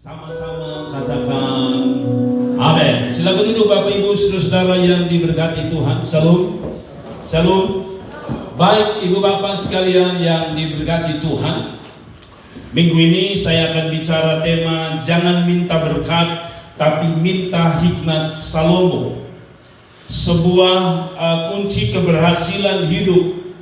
Sama-sama katakan amin. Silakan duduk Bapak Ibu saudara yang diberkati Tuhan. Salam. Salam. Baik Ibu Bapak sekalian yang diberkati Tuhan, minggu ini saya akan bicara tema jangan minta berkat tapi minta hikmat Salomo. Sebuah kunci keberhasilan hidup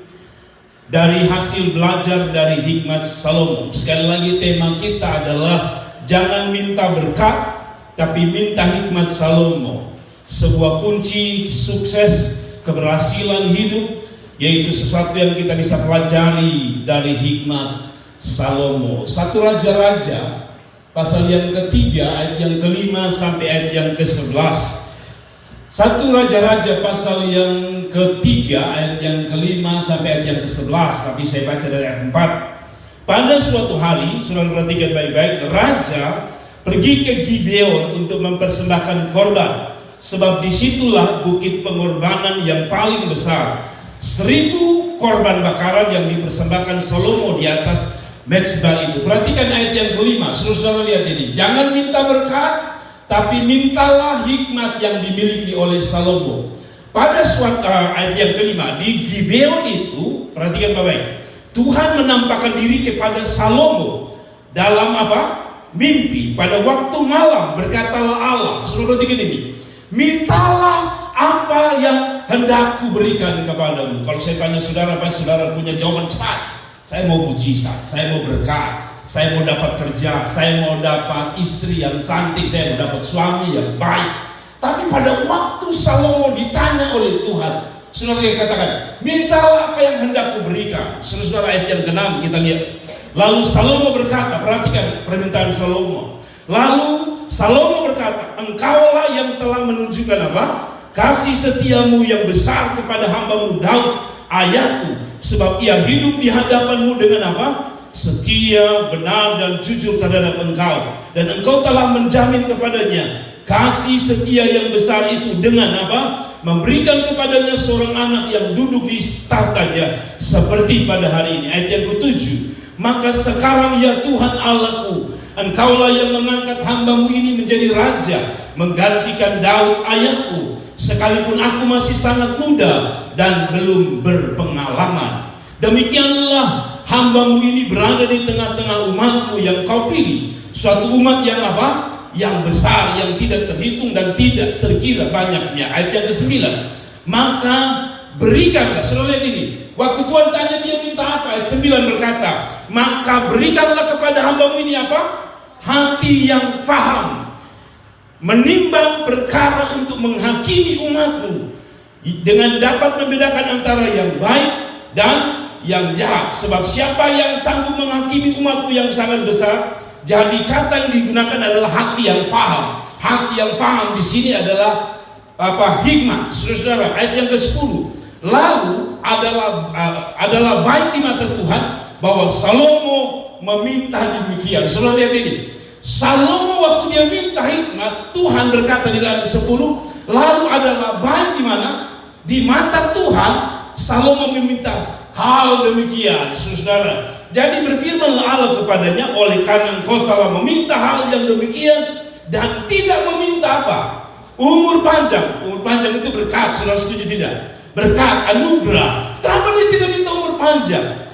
dari hasil belajar dari hikmat Salomo. Sekali lagi tema kita adalah jangan minta berkat, tapi minta hikmat Salomo. Sebuah kunci sukses keberhasilan hidup, yaitu sesuatu yang kita bisa pelajari dari hikmat Salomo. 1 Raja-Raja pasal yang ketiga ayat yang kelima sampai ayat yang ke-11. 1 Raja-Raja pasal yang ketiga ayat yang kelima sampai ayat yang ke-11, tapi saya baca dari ayat 4. Pada suatu hari, saudara perhatikan baik-baik, raja pergi ke Gibeon untuk mempersembahkan korban, sebab disitulah bukit pengorbanan yang paling besar. 1000 korban bakaran yang dipersembahkan Salomo di atas mezbah itu. Perhatikan ayat yang kelima, saudara lihat ini. Jangan minta berkat, tapi mintalah hikmat yang dimiliki oleh Salomo. Pada suatu ayat yang kelima di Gibeon itu, perhatikan baik-baik. Tuhan menampakkan diri kepada Salomo dalam apa? Mimpi. Pada waktu malam berkatalah Allah, saudara perhatikan ini, mintalah apa yang hendak ku berikan kepadamu. Kalau saya tanya saudara, apa saudara punya jawaban cepat? Saya mau mujizat, saya mau berkat, saya mau dapat kerja, saya mau dapat istri yang cantik, saya mau dapat suami yang baik. Tapi pada waktu Salomo ditanya oleh Tuhan, saudara katakan, mintalah apa yang hendak ku berikan. Saudara ayat yang ke-6 kita lihat. Lalu Salomo berkata, perhatikan permintaan Salomo. Lalu Salomo berkata, engkaulah yang telah menunjukkan apa? Kasih setiamu yang besar kepada hambamu Daud ayahku, sebab ia hidup di hadapanmu dengan apa? Setia, benar dan jujur terhadap engkau, dan engkau telah menjamin kepadanya kasih setia yang besar itu dengan apa? Memberikan kepadanya seorang anak yang duduk di tahtanya seperti pada hari ini. Ayat yang ke-7. Maka sekarang ya Tuhan Allahku, engkaulah yang mengangkat hambamu ini menjadi raja, menggantikan Daud ayahku, sekalipun aku masih sangat muda dan belum berpengalaman. Demikianlah hambamu ini berada di tengah-tengah umatmu yang kau pilih, suatu umat yang apa? Yang besar, yang tidak terhitung dan tidak terkira banyaknya. Ayat yang ke-9. Maka berikanlah, saudara lihat ini, waktu Tuhan tanya dia minta apa? Ayat 9 berkata, maka berikanlah kepada hambamu ini apa? Hati yang faham, menimbang perkara untuk menghakimi umatmu, dengan dapat membedakan antara yang baik dan yang jahat. Sebab siapa yang sanggup menghakimi umatku yang sangat besar? Jadi kata yang digunakan adalah hati yang faham. Hati yang faham di sini adalah apa? Hikmat. Saudara, ayat yang ke-10. Lalu adalah baik di mata Tuhan bahwa Salomo meminta demikian. Saudara lihat ini. Salomo waktu dia minta hikmat, Tuhan berkata di dalam 10, lalu adalah baik di mana? Di mata Tuhan, Salomo meminta hal demikian, saudara. Jadi berfirmanlah Allah kepadanya, oleh karena engkau telah meminta hal yang demikian dan tidak meminta apa? Umur panjang. Umur panjang itu berkat, saudara setuju tidak? Berkat, anugerah. Kenapa dia tidak minta umur panjang?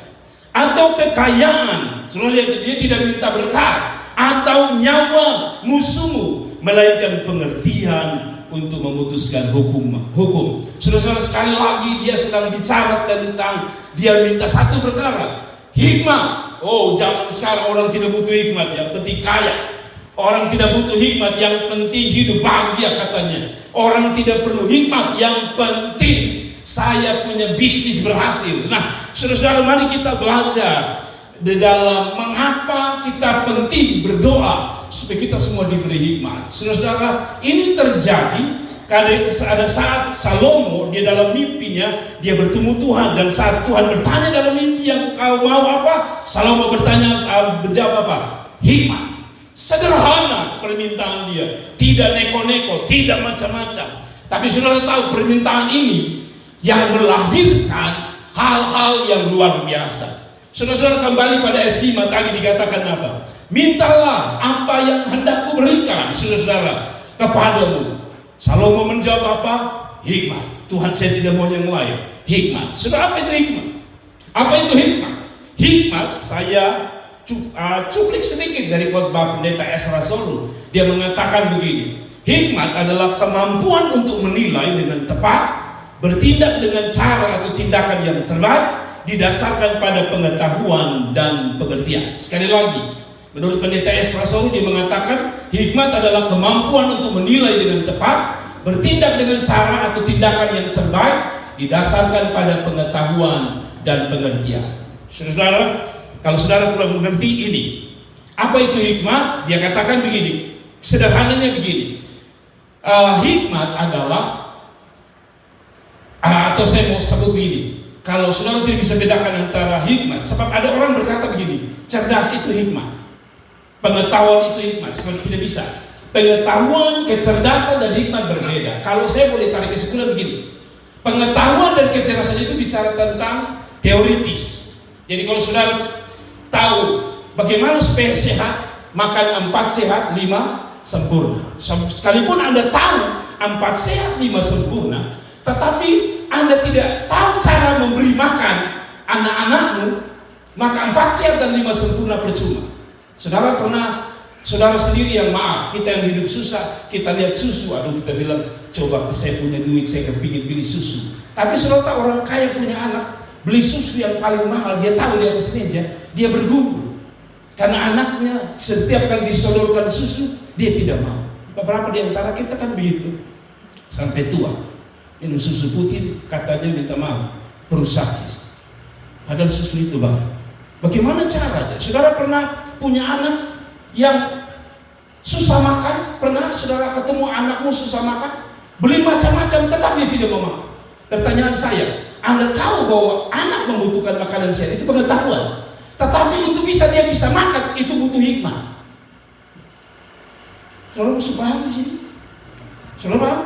Atau kekayaan. Saudara lihat, dia tidak minta berkat. Atau nyawa musuhmu, melainkan pengertian untuk memutuskan hukum. Saudara-saudara, sekali lagi dia sedang bicara tentang dia minta satu perkara, hikmat. Oh, zaman sekarang orang tidak butuh hikmat, yang penting kaya. Orang tidak butuh hikmat, yang penting hidup bahagia katanya. Orang tidak perlu hikmat, yang penting saya punya bisnis berhasil. Nah, saudara-saudara, mari kita belajar di dalam mengapa kita penting berdoa supaya kita semua diberi hikmat. Saudara-saudara, ini terjadi ada saat Salomo dia dalam mimpinya dia bertemu Tuhan, dan saat Tuhan bertanya dalam mimpi, yang kau mau apa? Salomo menjawab apa? Hikmat. Sederhana permintaan dia, tidak neko-neko, tidak macam-macam. Tapi saudara tahu permintaan ini yang melahirkan hal-hal yang luar biasa. Saudara-saudara, kembali pada ayat 5 tadi dikatakan apa? Mintalah apa yang hendak saudara-saudara, kepadamu. Salomo menjawab apa? Hikmat. Tuhan, saya tidak mau yang lain. Hikmat. Saudara, apa itu hikmat? Apa itu hikmat? Hikmat, saya cuplik sedikit dari khotbah pendeta Ezra Solo. Dia mengatakan begini, hikmat adalah kemampuan untuk menilai dengan tepat, bertindak dengan cara atau tindakan yang terbaik, didasarkan pada pengetahuan dan pengertian. Sekali lagi, menurut pendeta Ezra Solo, dia mengatakan hikmat adalah kemampuan untuk menilai dengan tepat, bertindak dengan cara atau tindakan yang terbaik, didasarkan pada pengetahuan dan pengertian. Saudara, kalau saudara kurang mengerti ini, apa itu hikmat? Dia katakan begini, sederhananya begini, hikmat adalah, atau saya mau sebut begini, kalau saudara tidak bisa bedakan antara hikmat, sebab ada orang berkata begini, cerdas itu hikmat, pengetahuan itu hikmat, sebab tidak bisa. Pengetahuan, kecerdasan dan hikmat berbeda. Kalau saya boleh tarik kesimpulan begini, pengetahuan dan kecerdasan itu bicara tentang teoritis. Jadi kalau saudara tahu bagaimana supaya sehat, makan 4 sehat 5 sempurna. Sekalipun Anda tahu 4 sehat 5 sempurna, tetapi Anda tidak tahu cara memberi makan anak-anakmu, maka 4 sehat dan 5 sempurna percuma. Saudara sendiri yang maaf, kita yang hidup susah, kita lihat susu, aduh kita bilang, coba saya punya duit, saya kepingin beli susu. Tapi saudara tahu orang kaya punya anak, beli susu yang paling mahal, dia tahu di atas meja, dia bergumul. Karena anaknya setiap kali disodorkan susu, dia tidak mau. Beberapa di antara kita kan begitu. Sampai tua, minum susu putih, katanya minta maaf, perut sakit. Padahal susu itu baik. Bagaimana caranya? Saudara pernah punya anak yang susah makan? Pernah saudara ketemu anakmu susah makan? Beli macam-macam, tetap dia tidak mau makan. Pertanyaan saya, Anda tahu bahwa anak membutuhkan makanan sehat, itu pengetahuan. Tetapi untuk dia bisa makan, itu butuh hikmat. Saudara mesti paham di sini. Saudara paham?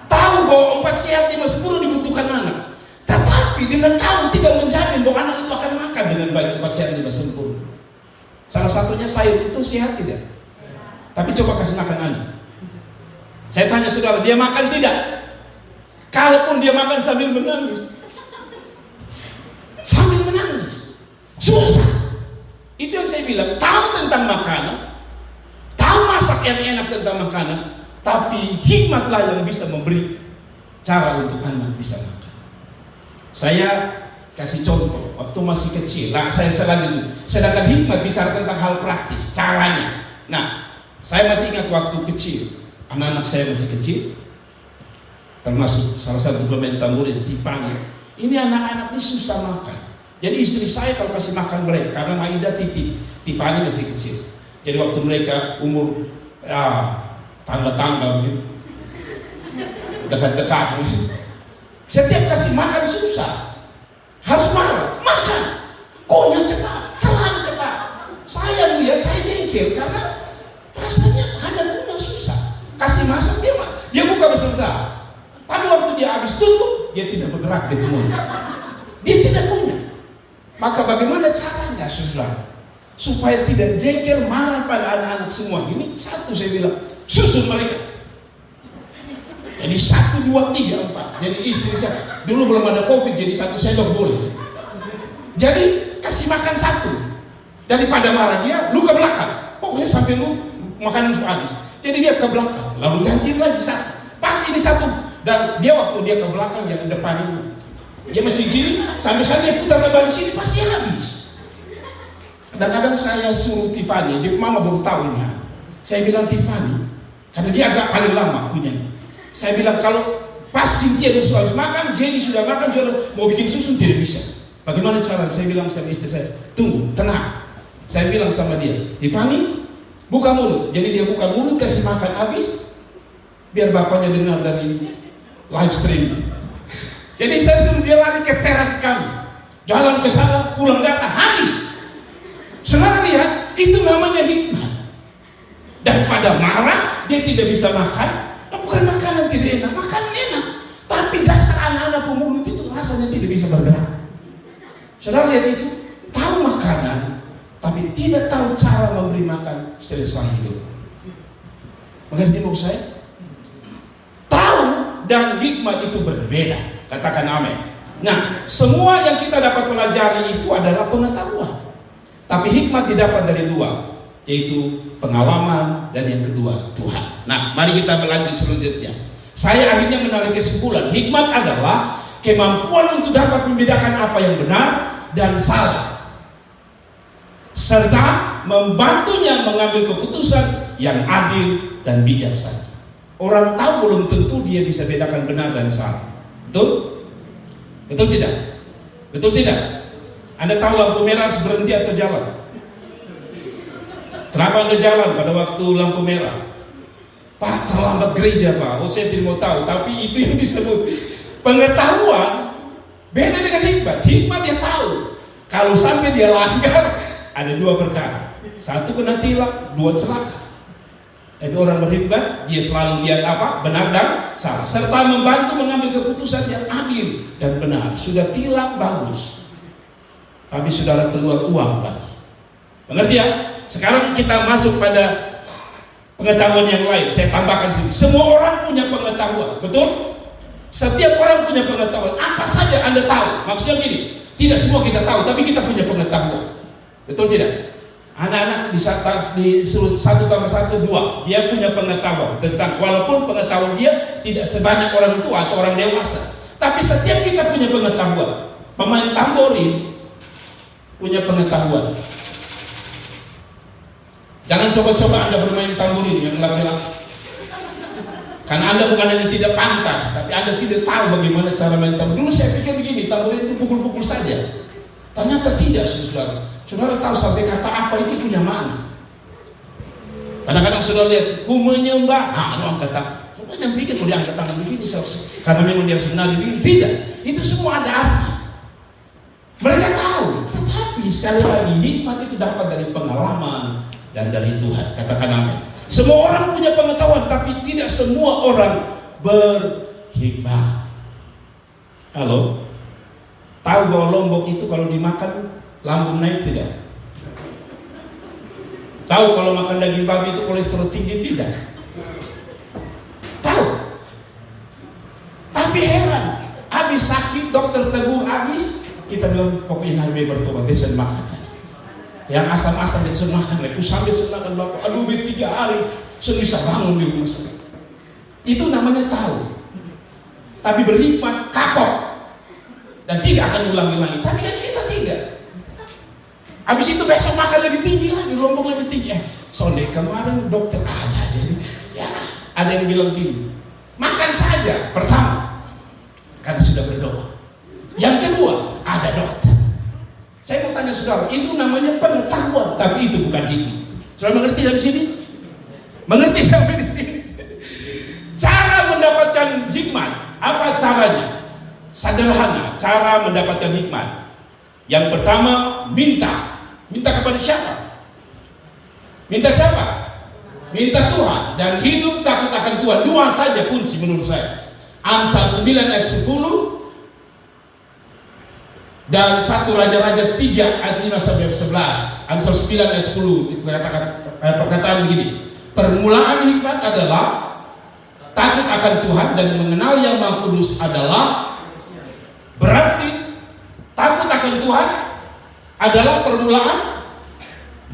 Tahu bahwa 4 sehat 5 sempurna dibutuhkan anak. Tetapi dengan tahu tidak menjamin bahwa anak itu akan makan dengan baik 4 sehat 5 sempurna. Salah satunya sayur itu sehat tidak? Tapi coba kasih makan anak. Saya tanya saudara, dia makan tidak? Kalaupun dia makan sambil menangis, susah. Itu yang saya bilang, tahu tentang makanan, tahu masak yang enak tentang makanan, tapi hikmatlah yang bisa memberi cara untuk anak bisa makan. Saya kasih contoh, waktu masih kecil, saya lanjut. Sedangkan hikmat bicara tentang hal praktis, caranya. Nah, saya masih ingat waktu kecil, anak-anak saya masih kecil, termasuk salah satu pemain tamborin, Tiffany. Ini anak-anak ini susah makan. Jadi istri saya kalau kasih makan mereka, karena Maida titip, Tiffany masih kecil. Jadi waktu mereka umur tangga-tangga begitu, dekat-dekat, setiap kasih makan susah, harus marah, makan, konya cepat, telan cepat. Saya melihat, saya jengkel karena rasanya ada guna susah. Kasih masak dia buka besar-besar. Tapi waktu dia habis tutup, dia tidak bergerak di mulut. Dia tidak punya. Maka bagaimana caranya, saudara, supaya tidak jengkel marah pada anak-anak semua? Ini satu saya bilang, susun mereka. Jadi 1, 2, 3, 4. Jadi istri saya, dulu belum ada COVID, jadi 1 sendok boleh. Jadi kasih makan 1. Daripada marah dia, lu ke belakang. Pokoknya sampai lu makanan sudah habis. Jadi dia ke belakang, lalu ganti lagi 1. Pas ini 1. Dan dia waktu dia ke belakang yang ke depan ini, dia masih gini, sampai saat dia putar ke balik sini pasti habis. Kadang-kadang saya suruh Tiffany, dia mama baru tahu ini. Saya bilang Tiffany, karena dia agak paling lama punya. Saya bilang kalau pas Cynthia dan habis makan, Jenny sudah makan, sudah mau bikin susu tidak bisa. Bagaimana cara? Saya bilang sama istri saya, tunggu, tenang. Saya bilang sama dia, Tiffany, buka mulut. Jadi dia buka mulut, kasih makan habis, biar bapaknya dengar dari live stream. Jadi saya suruh dia lari ke teras kami, jalan ke sana, pulang datang, habis. Saudara lihat, itu namanya hikmat. Daripada marah, dia tidak bisa makan. Bukan makanan tidak enak, makanan enak. Tapi dasar anak-anak pemulut itu rasanya tidak bisa bergerak. Saudara lihat itu, tahu makanan, tapi tidak tahu cara memberi makan selesai hidup. Mengerti maksud saya? Tahu dan hikmat itu berbeda. Katakan amin. Nah, semua yang kita dapat pelajari itu adalah pengetahuan. Tapi hikmat didapat dari dua, yaitu pengalaman dan yang kedua Tuhan. Nah, mari kita berlanjut selanjutnya. Saya akhirnya menarik kesimpulan, hikmat adalah kemampuan untuk dapat membedakan apa yang benar dan salah, serta membantunya mengambil keputusan yang adil dan bijaksana. Orang tahu belum tentu dia bisa bedakan benar dan salah. Betul? Betul tidak? Betul tidak? Anda tahu lampu merah harus berhenti atau jalan? Kenapa Anda jalan pada waktu lampu merah? Pak, terlambat gereja Pak. Oh, saya tidak mau tahu. Tapi itu yang disebut pengetahuan. Beda dengan hikmat. Hikmat dia tahu. Kalau sampai dia langgar, ada dua perkara. Satu kena tilang, dua celaka. Tapi orang berhikmat, dia selalu lihat apa? Benar dan salah. Serta membantu mengambil keputusan yang adil dan benar. Sudah tilang, bagus. Tapi saudara keluar uang lagi. Mengerti ya? Sekarang kita masuk pada pengetahuan yang lain. Saya tambahkan sini. Semua orang punya pengetahuan, betul? Setiap orang punya pengetahuan. Apa saja Anda tahu. Maksudnya gini, tidak semua kita tahu, tapi kita punya pengetahuan. Betul tidak? Anak-anak disuruh 1+1 2. Dia punya pengetahuan tentang, walaupun pengetahuan dia tidak sebanyak orang tua atau orang dewasa. Tapi setiap kita punya pengetahuan. Pemain tamborin punya pengetahuan. Jangan coba-coba Anda bermain tamborin yang laki-laki. Karena Anda bukan hanya tidak pantas, tapi Anda tidak tahu bagaimana cara main tamborin. Dulu saya pikir begini, tamborin itu pukul-pukul saja. Ternyata tidak, saudara. Saudara tahu sampai kata apa itu punya makna. Kadang-kadang saudara lihat, ku menyembah, angkat tangan. Saudara jangan pikir mau diangkat tangan begini, karena memang dia senang begini. Tidak, itu semua ada arti. Mereka tahu, tetapi sekali lagi hikmat itu dapat dari pengalaman dan dari Tuhan. Katakan amin. Semua orang punya pengetahuan, tapi tidak semua orang berhikmat. Halo? Tahu bahwa lombok itu kalau dimakan lambung naik tidak? Tahu kalau makan daging babi itu kolesterol tinggi tidak? Tahu. Tapi heran, habis sakit dokter tegur habis, kita bilang pokoknya hari bertobat besok makan. Yang asam-asam besok makan, aku sambil makan bapak. Aduh, 3 hari saya bisa bangun di rumah sakit. Itu namanya tahu. Tapi berhikmat kapok dan tidak akan ulangi lagi. Tapi kan kita tidak. Habis itu besok makan lebih tinggi lagi, lombok lebih tinggi. Soalnya kemarin dokter ada jadi, ya ada yang bilang gini, makan saja pertama, karena sudah berdoa. Yang kedua, ada dokter. Saya mau tanya saudara, itu namanya pengetahuan, tapi itu bukan hikmat. Saudara mengerti sampai sini? Mengerti sampai di sini? Cara mendapatkan hikmat, apa caranya? Sederhana, cara mendapatkan hikmat. Yang pertama, minta. Minta kepada siapa? Minta siapa? Minta Tuhan. Dan hidup takut akan Tuhan. 2 saja kunci menurut saya. Amsal 9 ayat 10 dan 1 Raja-Raja 3 ayat 5 sampai 11. Amsal 9 ayat 10 mengatakan perkataan begini. Permulaan hikmat adalah takut akan Tuhan dan mengenal Yang Maha Kudus adalah, berarti takut akan Tuhan adalah permulaan.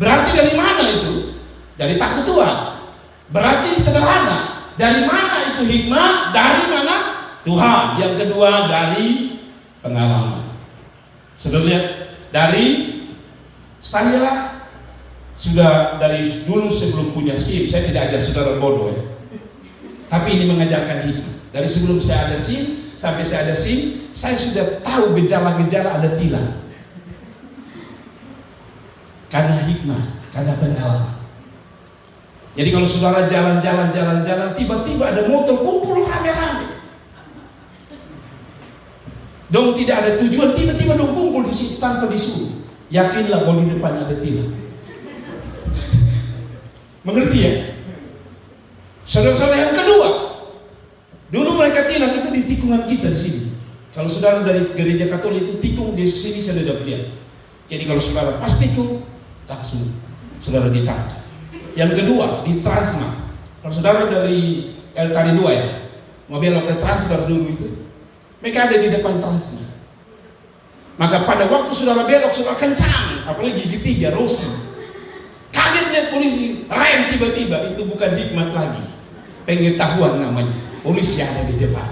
Berarti dari mana itu? Dari takut Tuhan. Berarti sederhana. Dari mana itu hikmat? Dari mana? Tuhan. Yang kedua dari pengalaman. Sudah lihat? Dari saya sudah dari dulu sebelum punya SIM, saya tidak ajar saudara bodoh ya. Tapi ini mengajarkan hikmat. Dari sebelum saya ada SIM sampai saya ada SIM, saya sudah tahu gejala-gejala ada tilang. Karena hikmat, karena pengalaman. Jadi kalau saudara jalan-jalan, tiba-tiba ada motor kumpul rame-rame. Dong tidak ada tujuan, tiba-tiba dong kumpul di situ tanpa disuruh. Yakinlah bahwa di depan ada tilang. Mengerti ya? Saudara-saudara yang kedua, dulu mereka tilang itu di tikungan kita di sini. Kalau saudara dari gereja Katolik itu tikung di sini saya sudah lihat. Jadi kalau saudara pas tikung, langsung saudara ditangkap. Yang kedua di Transmart. Kalau saudara dari Tadi 2 ya, mau belok ke transfer dulu itu, mereka ada di depan transfer. Maka pada waktu saudara belok, saudara kencang, apalagi gigi 3, Rosi. Kaget lihat polisi, rem tiba-tiba, itu bukan hikmat lagi. Pengetahuan namanya, polisi ada di depan.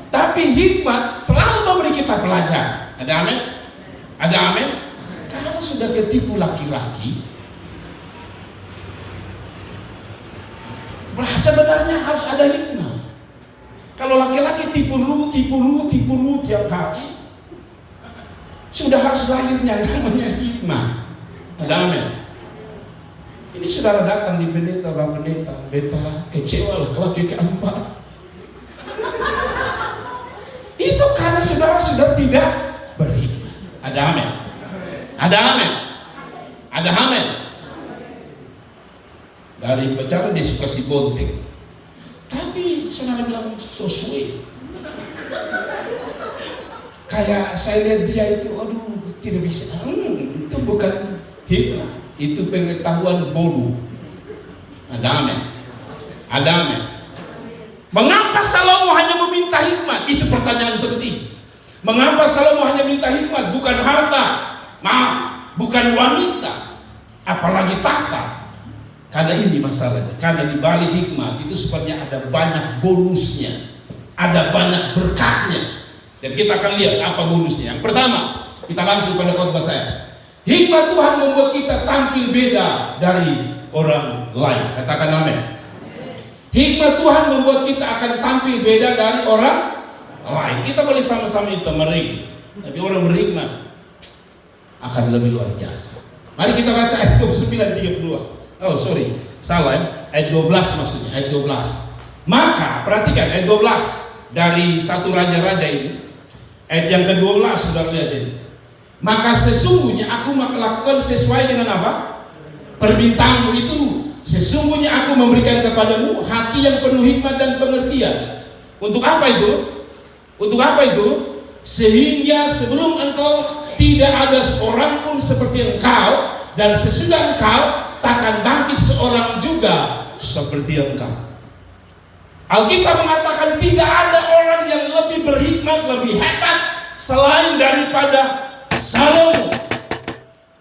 Tapi hikmat selalu memberi kita pelajaran. Ada amin? Ada amin? Kalau sudah ketipu laki-laki, sebenarnya harus ada hikmah. Kalau laki-laki tipu lu tiap hari, sudah harus lahirnya namanya hikmah. Ada amin? Ini saudara datang di pendeta, Bapak Pendeta, beta kecewa lah kalau keempat. Itu karena saudara sudah tidak berhikmah. Ada amin? Ada amin? Ada amin? Dari bicara dia suka si bonteng, tapi saudara bilang so sweet. Kayak saya lihat dia itu, aduh tidak bisa. Itu bukan hikmah, itu pengetahuan bodoh. Ada amin? Ada amin? Mengapa Salomo hanya meminta hikmat? Itu pertanyaan penting. Mengapa Salomo hanya minta hikmat? Bukan harta, bukan wanita, apalagi tahta. Karena ini masalahnya. Karena di balik hikmat itu sebenarnya ada banyak bonusnya, ada banyak berkatnya. Dan kita akan lihat apa bonusnya. Yang pertama, kita langsung pada khotbah saya. Hikmat Tuhan membuat kita tampil beda dari orang lain. Katakan amin. Hikmat Tuhan membuat kita akan tampil beda dari orang lain. Kita boleh sama-sama itu merigi, tapi orang berhikmat akan lebih luar biasa. Mari kita baca ayat 29:32. Oh sorry, salah ya. Ayat 12 maksudnya, ayat 12. Maka perhatikan ayat 12 dari 1 Raja-Raja ini. Ayat yang ke-12 saudara lihat ini. Maka sesungguhnya aku melakukan sesuai dengan apa? Permintaanmu itu. Sesungguhnya aku memberikan kepadamu hati yang penuh hikmat dan pengertian. Untuk apa itu? Untuk apa itu? Sehingga sebelum engkau tidak ada seorang pun seperti engkau, dan sesudah engkau takkan bangkit seorang juga seperti engkau. Alkitab mengatakan tidak ada orang yang lebih berhikmat, lebih hebat selain daripada Salomo.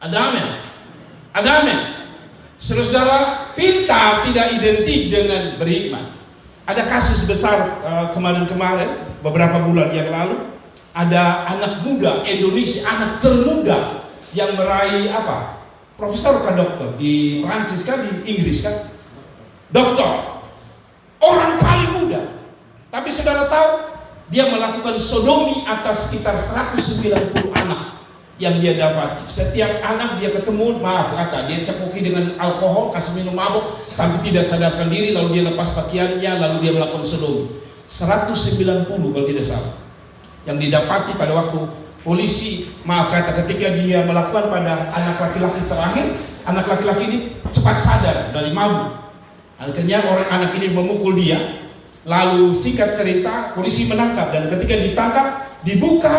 Ada amin? Ada amin? Saudara, pintar tidak identik dengan berhikmat. Ada kasus besar kemarin-kemarin, beberapa bulan yang lalu, ada anak muda Indonesia, anak termuda yang meraih apa? Profesor kan dokter di Prancis kan, di Inggris kan, dokter, orang paling muda. Tapi saudara tahu dia melakukan sodomi atas sekitar 190 anak yang dia dapati. Setiap anak dia ketemu, maaf kata, dia cekoki dengan alkohol, kasih minum mabuk sampai tidak sadarkan diri, lalu dia lepas pakaiannya, lalu dia melakukan sodomi. 190 kalau tidak salah yang didapati pada waktu polisi, maaf kata, ketika dia melakukan pada anak laki-laki terakhir, anak laki-laki ini cepat sadar dari mabuk. Akhirnya anak ini memukul dia. Lalu singkat cerita, polisi menangkap, dan ketika ditangkap, dibuka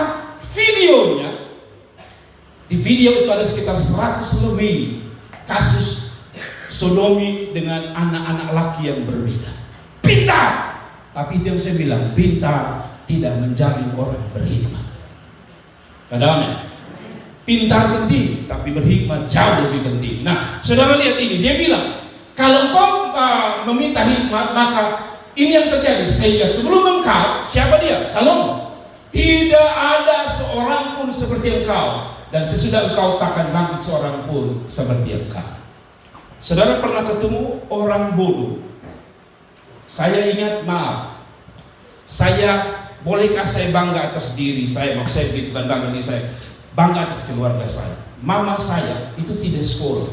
videonya. Di video itu ada sekitar 100 lebih kasus sodomi dengan anak-anak laki yang berbeda. Pintar, tapi itu yang saya bilang, pintar tidak menjamin orang berhikmat. Kadang pintar penting, tapi berhikmat jauh lebih penting. Nah, saudara lihat ini, dia bilang, kalau engkau meminta hikmat, maka ini yang terjadi. Sehingga sebelum engkau, siapa dia? Salomo. Tidak ada seorang pun seperti engkau, dan sesudah engkau takkan bangkit seorang pun seperti engkau. Saudara pernah ketemu orang bodoh? Saya ingat, maaf, bolehkah saya bangga atas diri saya? Maksud saya bukan bangga diri saya, bangga atas keluarga saya. Mama saya itu tidak sekolah.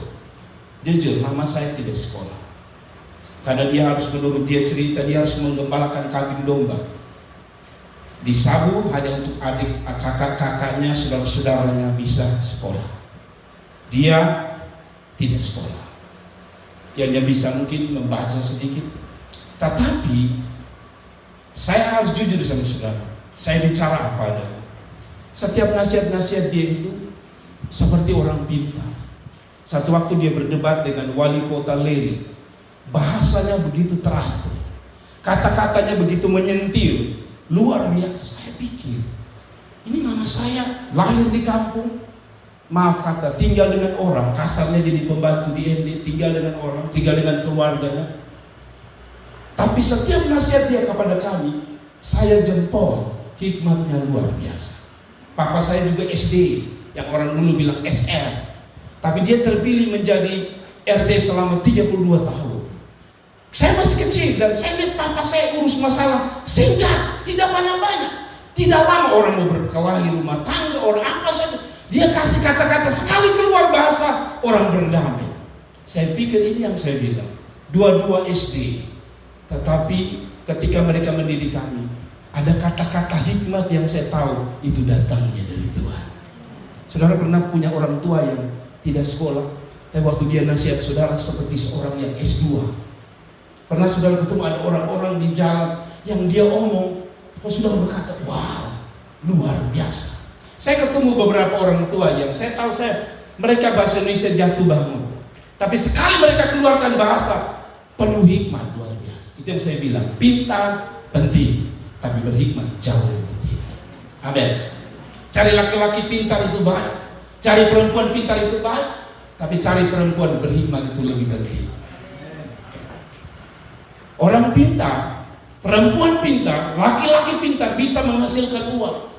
Jujur, mama saya tidak sekolah. Karena dia harus, menurut dia cerita, dia harus menggembalakan kambing domba di Sabu hanya untuk adik kakak-kakaknya, saudara-saudaranya bisa sekolah. Dia tidak sekolah. Dia hanya bisa mungkin membaca sedikit. Tetapi saya harus jujur sama saudara. Saya bicara apa adanya. Setiap nasihat-nasihat dia itu seperti orang pintar. Satu waktu dia berdebat dengan wali kota Leri. bahasanya begitu teratur, kata-katanya begitu menyentil, luar biasa. Saya pikir, ini mama saya lahir di kampung, maaf kata, tinggal dengan orang, kasarnya jadi pembantu di ND, tinggal dengan orang, tinggal dengan keluarganya. Tapi setiap nasihat dia kepada kami, saya jempol, hikmatnya luar biasa. Papa saya juga SD, yang orang dulu bilang SR. Tapi dia terpilih menjadi RT selama 32 tahun. Saya masih kecil dan saya lihat papa saya urus masalah singkat, tidak banyak-banyak. Tidak lama orang mau berkelahi rumah tangga, orang apa saja. Dia kasih kata-kata, sekali keluar bahasa, orang berdamai. Saya pikir ini yang saya bilang. Dua-dua SD. Tetapi ketika mereka mendidik kami, ada kata-kata hikmat yang saya tahu itu datangnya dari Tuhan. Saudara pernah punya orang tua yang tidak sekolah, tapi waktu dia nasihat saudara seperti seorang yang S2. Pernah saudara ketemu ada orang-orang di jalan yang dia omong, saudara berkata, wow, luar biasa. Saya ketemu beberapa orang tua yang saya tahu mereka bahasa Indonesia jatuh bangun, tapi sekali mereka keluarkan bahasa penuh hikmat, luar biasa. Itu yang saya bilang, pintar penting, tapi berhikmat jauh lebih penting. Amin. Cari laki-laki pintar itu baik, cari perempuan pintar itu baik, tapi cari perempuan berhikmat itu lebih penting. Orang pintar, perempuan pintar, laki-laki pintar bisa menghasilkan uang.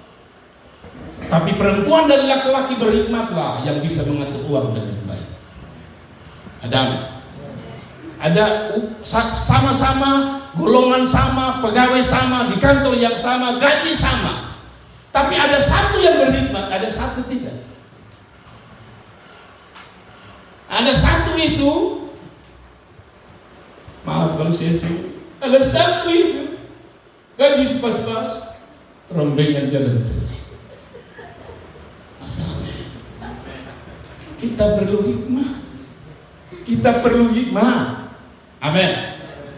Tapi perempuan dan laki-laki berhikmatlah yang bisa mengatur uang dengan baik. Ada sama-sama, golongan sama, pegawai sama, di kantor yang sama, gaji sama. Tapi ada satu yang berhikmat, ada satu tidak. Ada satu itu, maaf kalau saya sih, ada satu itu gaji pas-pas, rombengan jalan terus. Kita perlu hikmah. Kita perlu hikmah. Amin.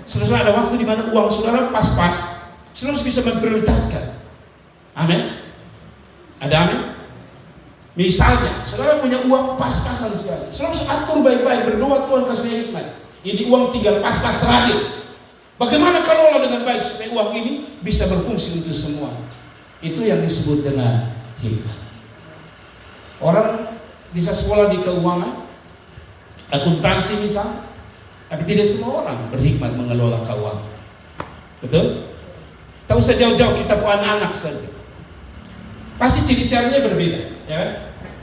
Saudara, ada waktu di mana uang saudara pas-pas, saudara bisa memprioritaskan. Amin. Ada amin. Misalnya, saudara punya uang pas-pasan sekali, saudara harus atur baik-baik, berdoa Tuhan kasih hikmat. Ini uang tinggal pas-pas terakhir. Bagaimana kelola dengan baik supaya uang ini bisa berfungsi untuk semua? Itu yang disebut dengan hikmat. Orang bisa sekolah di keuangan, akuntansi misalnya, tapi tidak semua orang berhikmat mengelola keuangan. Betul? Tak usah jauh-jauh, kita punya anak-anak saja. Pasti ciri-cirinya berbeda, ya kan?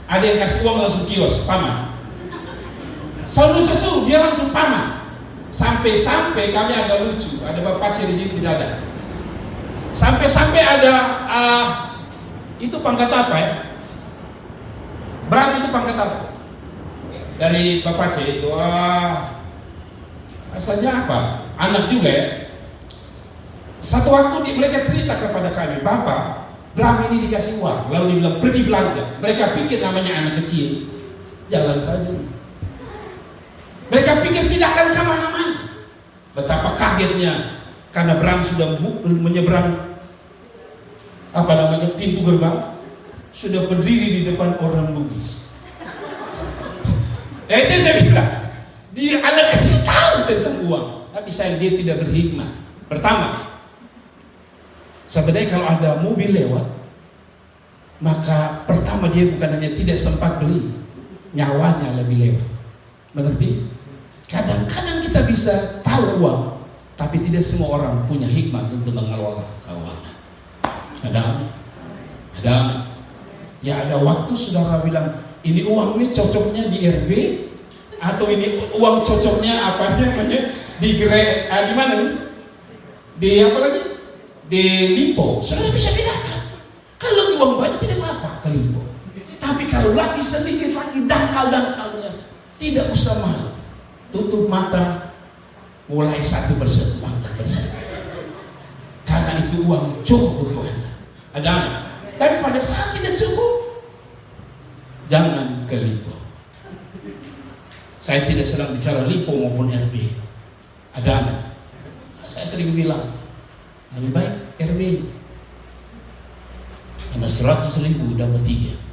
Ada yang kasih uang langsung kios, paman. Selalu sesuruh, dia langsung paman. Sampai-sampai kami agak lucu, ada bapak ciri di sini tidak ada. Sampai-sampai ada itu pangkat apa ya? Bram itu pangkat apa? Dari bapak C itu asalnya apa? Anak juga ya. Satu waktu mereka cerita kepada kami, bapak, Bram ini dikasih uang, lalu dibilang pergi belanja. Mereka pikir namanya anak kecil, jalan saja. Mereka pikir tidak akan kemana-mana. Betapa kagetnya karena Bram sudah menyeberang pintu gerbang, sudah berdiri di depan orang Bugis. Ya itu saya bilang, dia anak kecil tahu tentang uang, tapi dia tidak berhikmat. Pertama, sebenarnya kalau ada mobil lewat, maka pertama dia bukan hanya tidak sempat beli, nyawanya lebih lewat. Mengerti? Kadang-kadang kita bisa tahu uang, tapi tidak semua orang punya hikmat untuk mengelola keuangan. Ada. Ya ada waktu saudara bilang, ini uang ini cocoknya di RB, atau ini uang cocoknya apa namanya di di mana nih? Di apa lagi? Di Limpo. Saudara bisa bedakan. Kalau uang banyak tidak apa-apa ke Limpo. Tapi kalau lagi sedikit lagi dangkal-dangkalnya, tidak usah malu. Tutup mata, mulai satu persatu, angkat persatu. Karena itu uang cukup untuk Anda. Ada. Tapi pada saat tidak cukup, jangan ke Limpo. Saya tidak sedang bicara Limpo maupun RB. Ada. Saya sering bilang, lebih baik RB. Karena 100.000 dapat 3.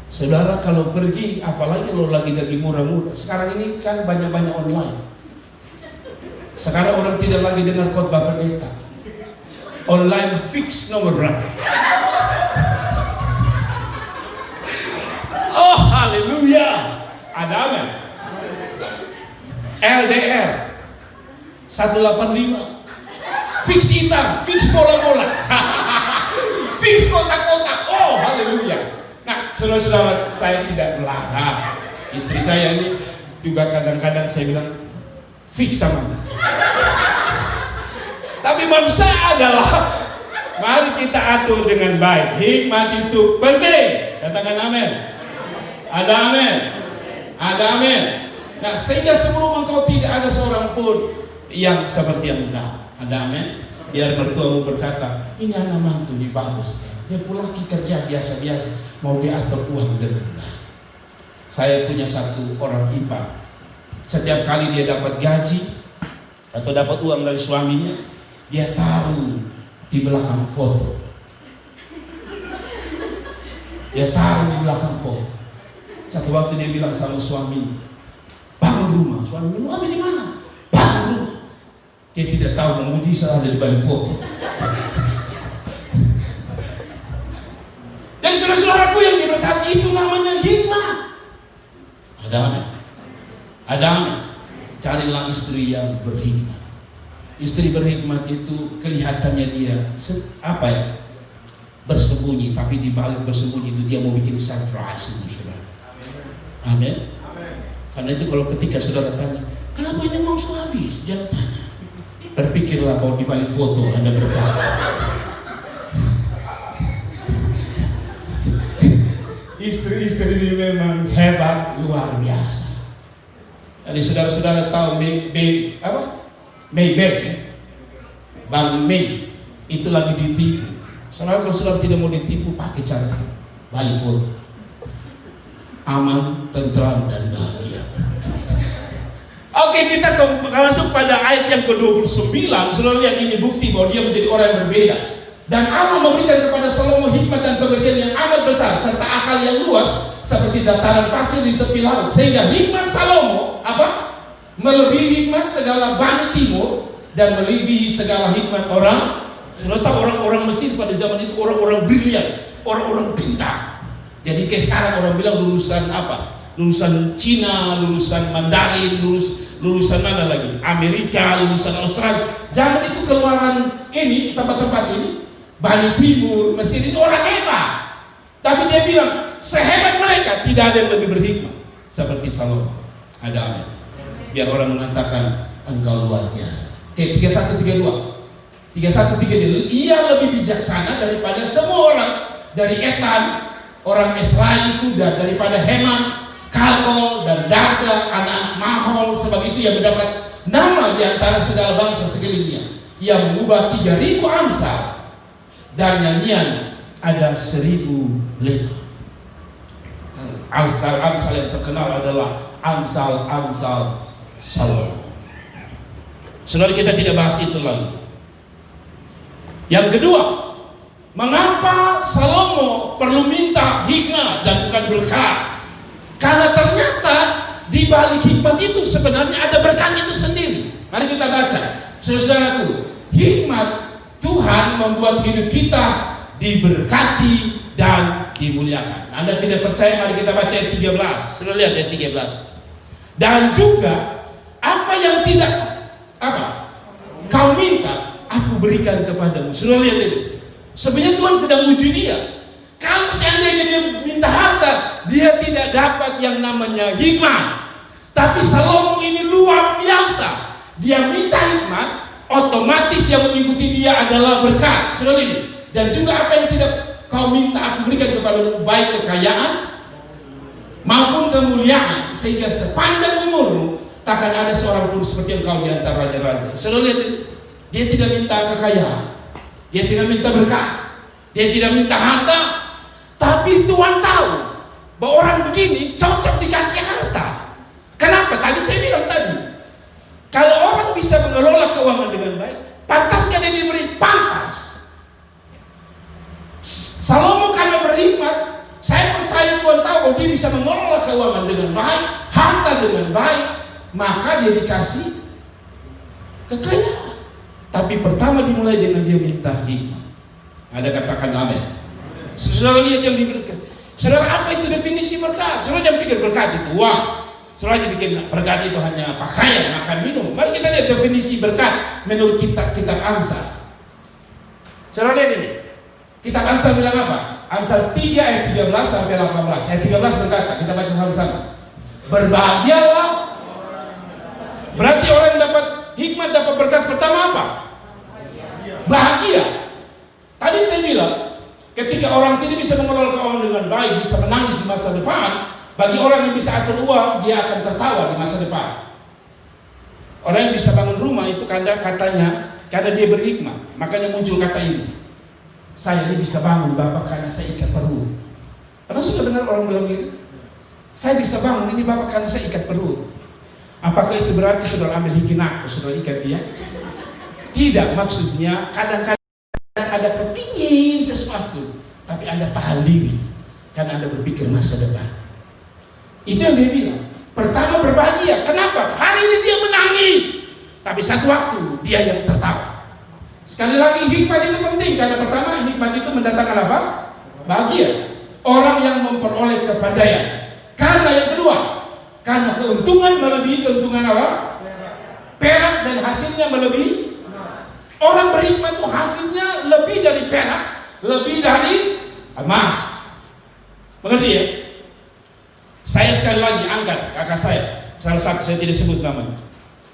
Saudara kalau pergi, apalagi kalau lagi murah-murah. Sekarang ini kan banyak-banyak online. Sekarang orang tidak lagi dengar khotbah pendeta. Online fix nomor berapa? Oh haleluya. Ada amin. LDR 185. Fix hitam, fix bola-bola. Fix kotak-kotak. Oh haleluya. Nah saudara-saudara, saya tidak melarang. Istri saya ini juga kadang-kadang saya bilang fix sama. Tapi maksud saya adalah mari kita atur dengan baik. Hikmat itu penting. Katakan amin. Ada amin. Ada amin. Nah sehingga sebelum engkau tidak ada seorang pun yang seperti engkau. Ada amin. Biar mertuamu berkata, ini anak mantu ini bagus. Dia pulang kerja biasa-biasa, mau diatur uang dengan baik. Saya punya satu orang ipar. Setiap kali dia dapat gaji atau dapat uang dari suaminya, dia taruh di belakang foto. Dia taruh di belakang foto. Satu waktu dia bilang sama suaminya, bangun rumah. Suami bilang, apa di mana? Bangun rumah. Dia tidak tahu mujizat ada di balik foto. Dan saudara-saudaraku yang diberkati, itu namanya hikmat. Ada amin. Ada amin. Carilah istri yang berhikmat. Istri berhikmat itu kelihatannya dia bersembunyi, tapi di balik bersembunyi itu dia mau bikin surprise untuk saudara. Amin. Karena itu kalau ketika saudara tanya, kenapa ini uang habis? Jangan tanya. Berpikirlah bahwa di balik foto ada berkah. Istri-istri ini memang hebat luar biasa. Jadi saudara-saudara tahu Maybank ya? Bank May itu lagi ditipu. Saudara, kalau saudara tidak mau ditipu, pakai cara itu, balik foto. Aman, tentram, dan bahagia. Oke, kita masuk pada ayat yang ke-29. Saudara lihat, ini bukti bahwa dia menjadi orang yang berbeda. Dan Allah memberikan kepada Salomo hikmat dan pengertian yang amat besar serta akal yang luas seperti dataran pasir di tepi laut. Sehingga hikmat Salomo melebihi hikmat segala Bani Timur dan melebihi segala hikmat orang. Saudara tahu orang-orang Mesir pada zaman itu orang-orang brilian, orang-orang pintar. Jadi kayak sekarang orang bilang lulusan apa? Lulusan Cina, lulusan Mandarin, lulusan mana lagi? Amerika, lulusan Australia. Zaman itu keluaran ini, tempat-tempat ini, Bani Timur, Mesir itu orang hebat. Tapi dia bilang, sehebat mereka tidak ada yang lebih berhikmat seperti Salomo. Ada amin. Biar orang mengatakan engkau luar biasa. Oke, 31-32. Ia lebih bijaksana daripada semua orang dari Etan, orang Israel itu, dan daripada Heman, Kalkol, dan Darda, anak-anak Mahol. Sebab itu ia mendapat nama di antara segala bangsa sekelilingnya. Ia mengubah 3.000 amsal dan nyanyian ada 1.000 lemah. Amsal yang terkenal adalah amsal Salomo. Saudara, kita tidak bahas itu lagi. Yang kedua, mengapa Salomo perlu minta hikmat dan bukan berkat? Karena ternyata di balik hikmat itu sebenarnya ada berkat itu sendiri. Mari kita baca. Saudaraku, hikmat Tuhan membuat hidup kita diberkati dan dimuliakan. Anda tidak percaya? Mari kita baca ayat 13. Sudah lihat ayat 13. Dan juga apa yang tidak kau minta, aku berikan kepadamu. Sudah lihat itu. Sebenarnya Tuhan sedang uji dia. Kalau seandainya dia minta harta, dia tidak dapat yang namanya hikmat. Tapi Salomo ini luar biasa. Dia minta hikmat, otomatis yang mengikuti dia adalah berkat. Sudah lihat. Dan juga apa yang tidak kau minta, aku berikan kepadamu, baik kekayaan maupun kemuliaan, sehingga sepanjang umurmu takkan ada seorang pun seperti engkau di antara raja-raja. Saudara lihat, dia tidak minta kekayaan, dia tidak minta berkat, dia tidak minta harta, tapi Tuhan tahu bahwa orang begini cocok dikasih harta. Kenapa? Tadi saya bilang tadi, kalau orang bisa mengelola keuangan dengan baik, pantaskah dia diberi? Pantas. Salomo karena berhikmat, saya percaya Tuhan tahu bahwa dia bisa mengelola keuangan dengan baik, harta dengan baik, maka dia dikasih Kekayaan. Tapi pertama dimulai dengan dia minta hikmah. Ada katakan amin. Saudara lihat yang diberikan. Saudara, apa itu definisi berkat? Saudara jangan pikir berkat itu uang. Saudara jangan pikir berkat itu hanya pakaian, makan, minum. Mari kita lihat definisi berkat menurut kitab Amsal. Saudara lihat ini. Kitab Amsal bilang apa? Amsal 3 ayat 13 sampai 18. Ayat 13 berkata, kita baca sama-sama. Berbahagialah. Berarti orang yang dapat hikmat, dapat berkat pertama apa? Bahagia. Tadi saya bilang, ketika orang tidak bisa mengelola keuangan dengan baik, bisa menangis di masa depan, bagi orang yang bisa atur uang, dia akan tertawa di masa depan. Orang yang bisa bangun rumah itu katanya, karena dia berhikmat, makanya muncul kata ini. Saya ini bisa bangun Bapak karena saya ikat perut. Pernah sudah dengar orang bilang gitu? Saya bisa bangun ini Bapak karena saya ikat perut. Apakah itu berarti saudara ambil hikinak, saudara ikat dia? Tidak, maksudnya kadang-kadang ada kepingin sesuatu, tapi Anda tahan diri karena Anda berpikir masa depan. Itu yang dia bilang. Pertama berbahagia. Kenapa? Hari ini dia menangis, tapi satu waktu dia yang tertawa. Sekali lagi hikmat itu penting karena pertama hikmat itu mendatangkan apa? Bahagia. Orang yang memperoleh kepandaian. Karena yang kedua, karena keuntungan melebihi keuntungan apa? Perak, dan hasilnya melebihi. Orang berhikmat itu hasilnya lebih dari perak, lebih dari emas. Mengerti ya? Saya sekali lagi angkat kakak saya, salah satu, saya tidak sebut namanya.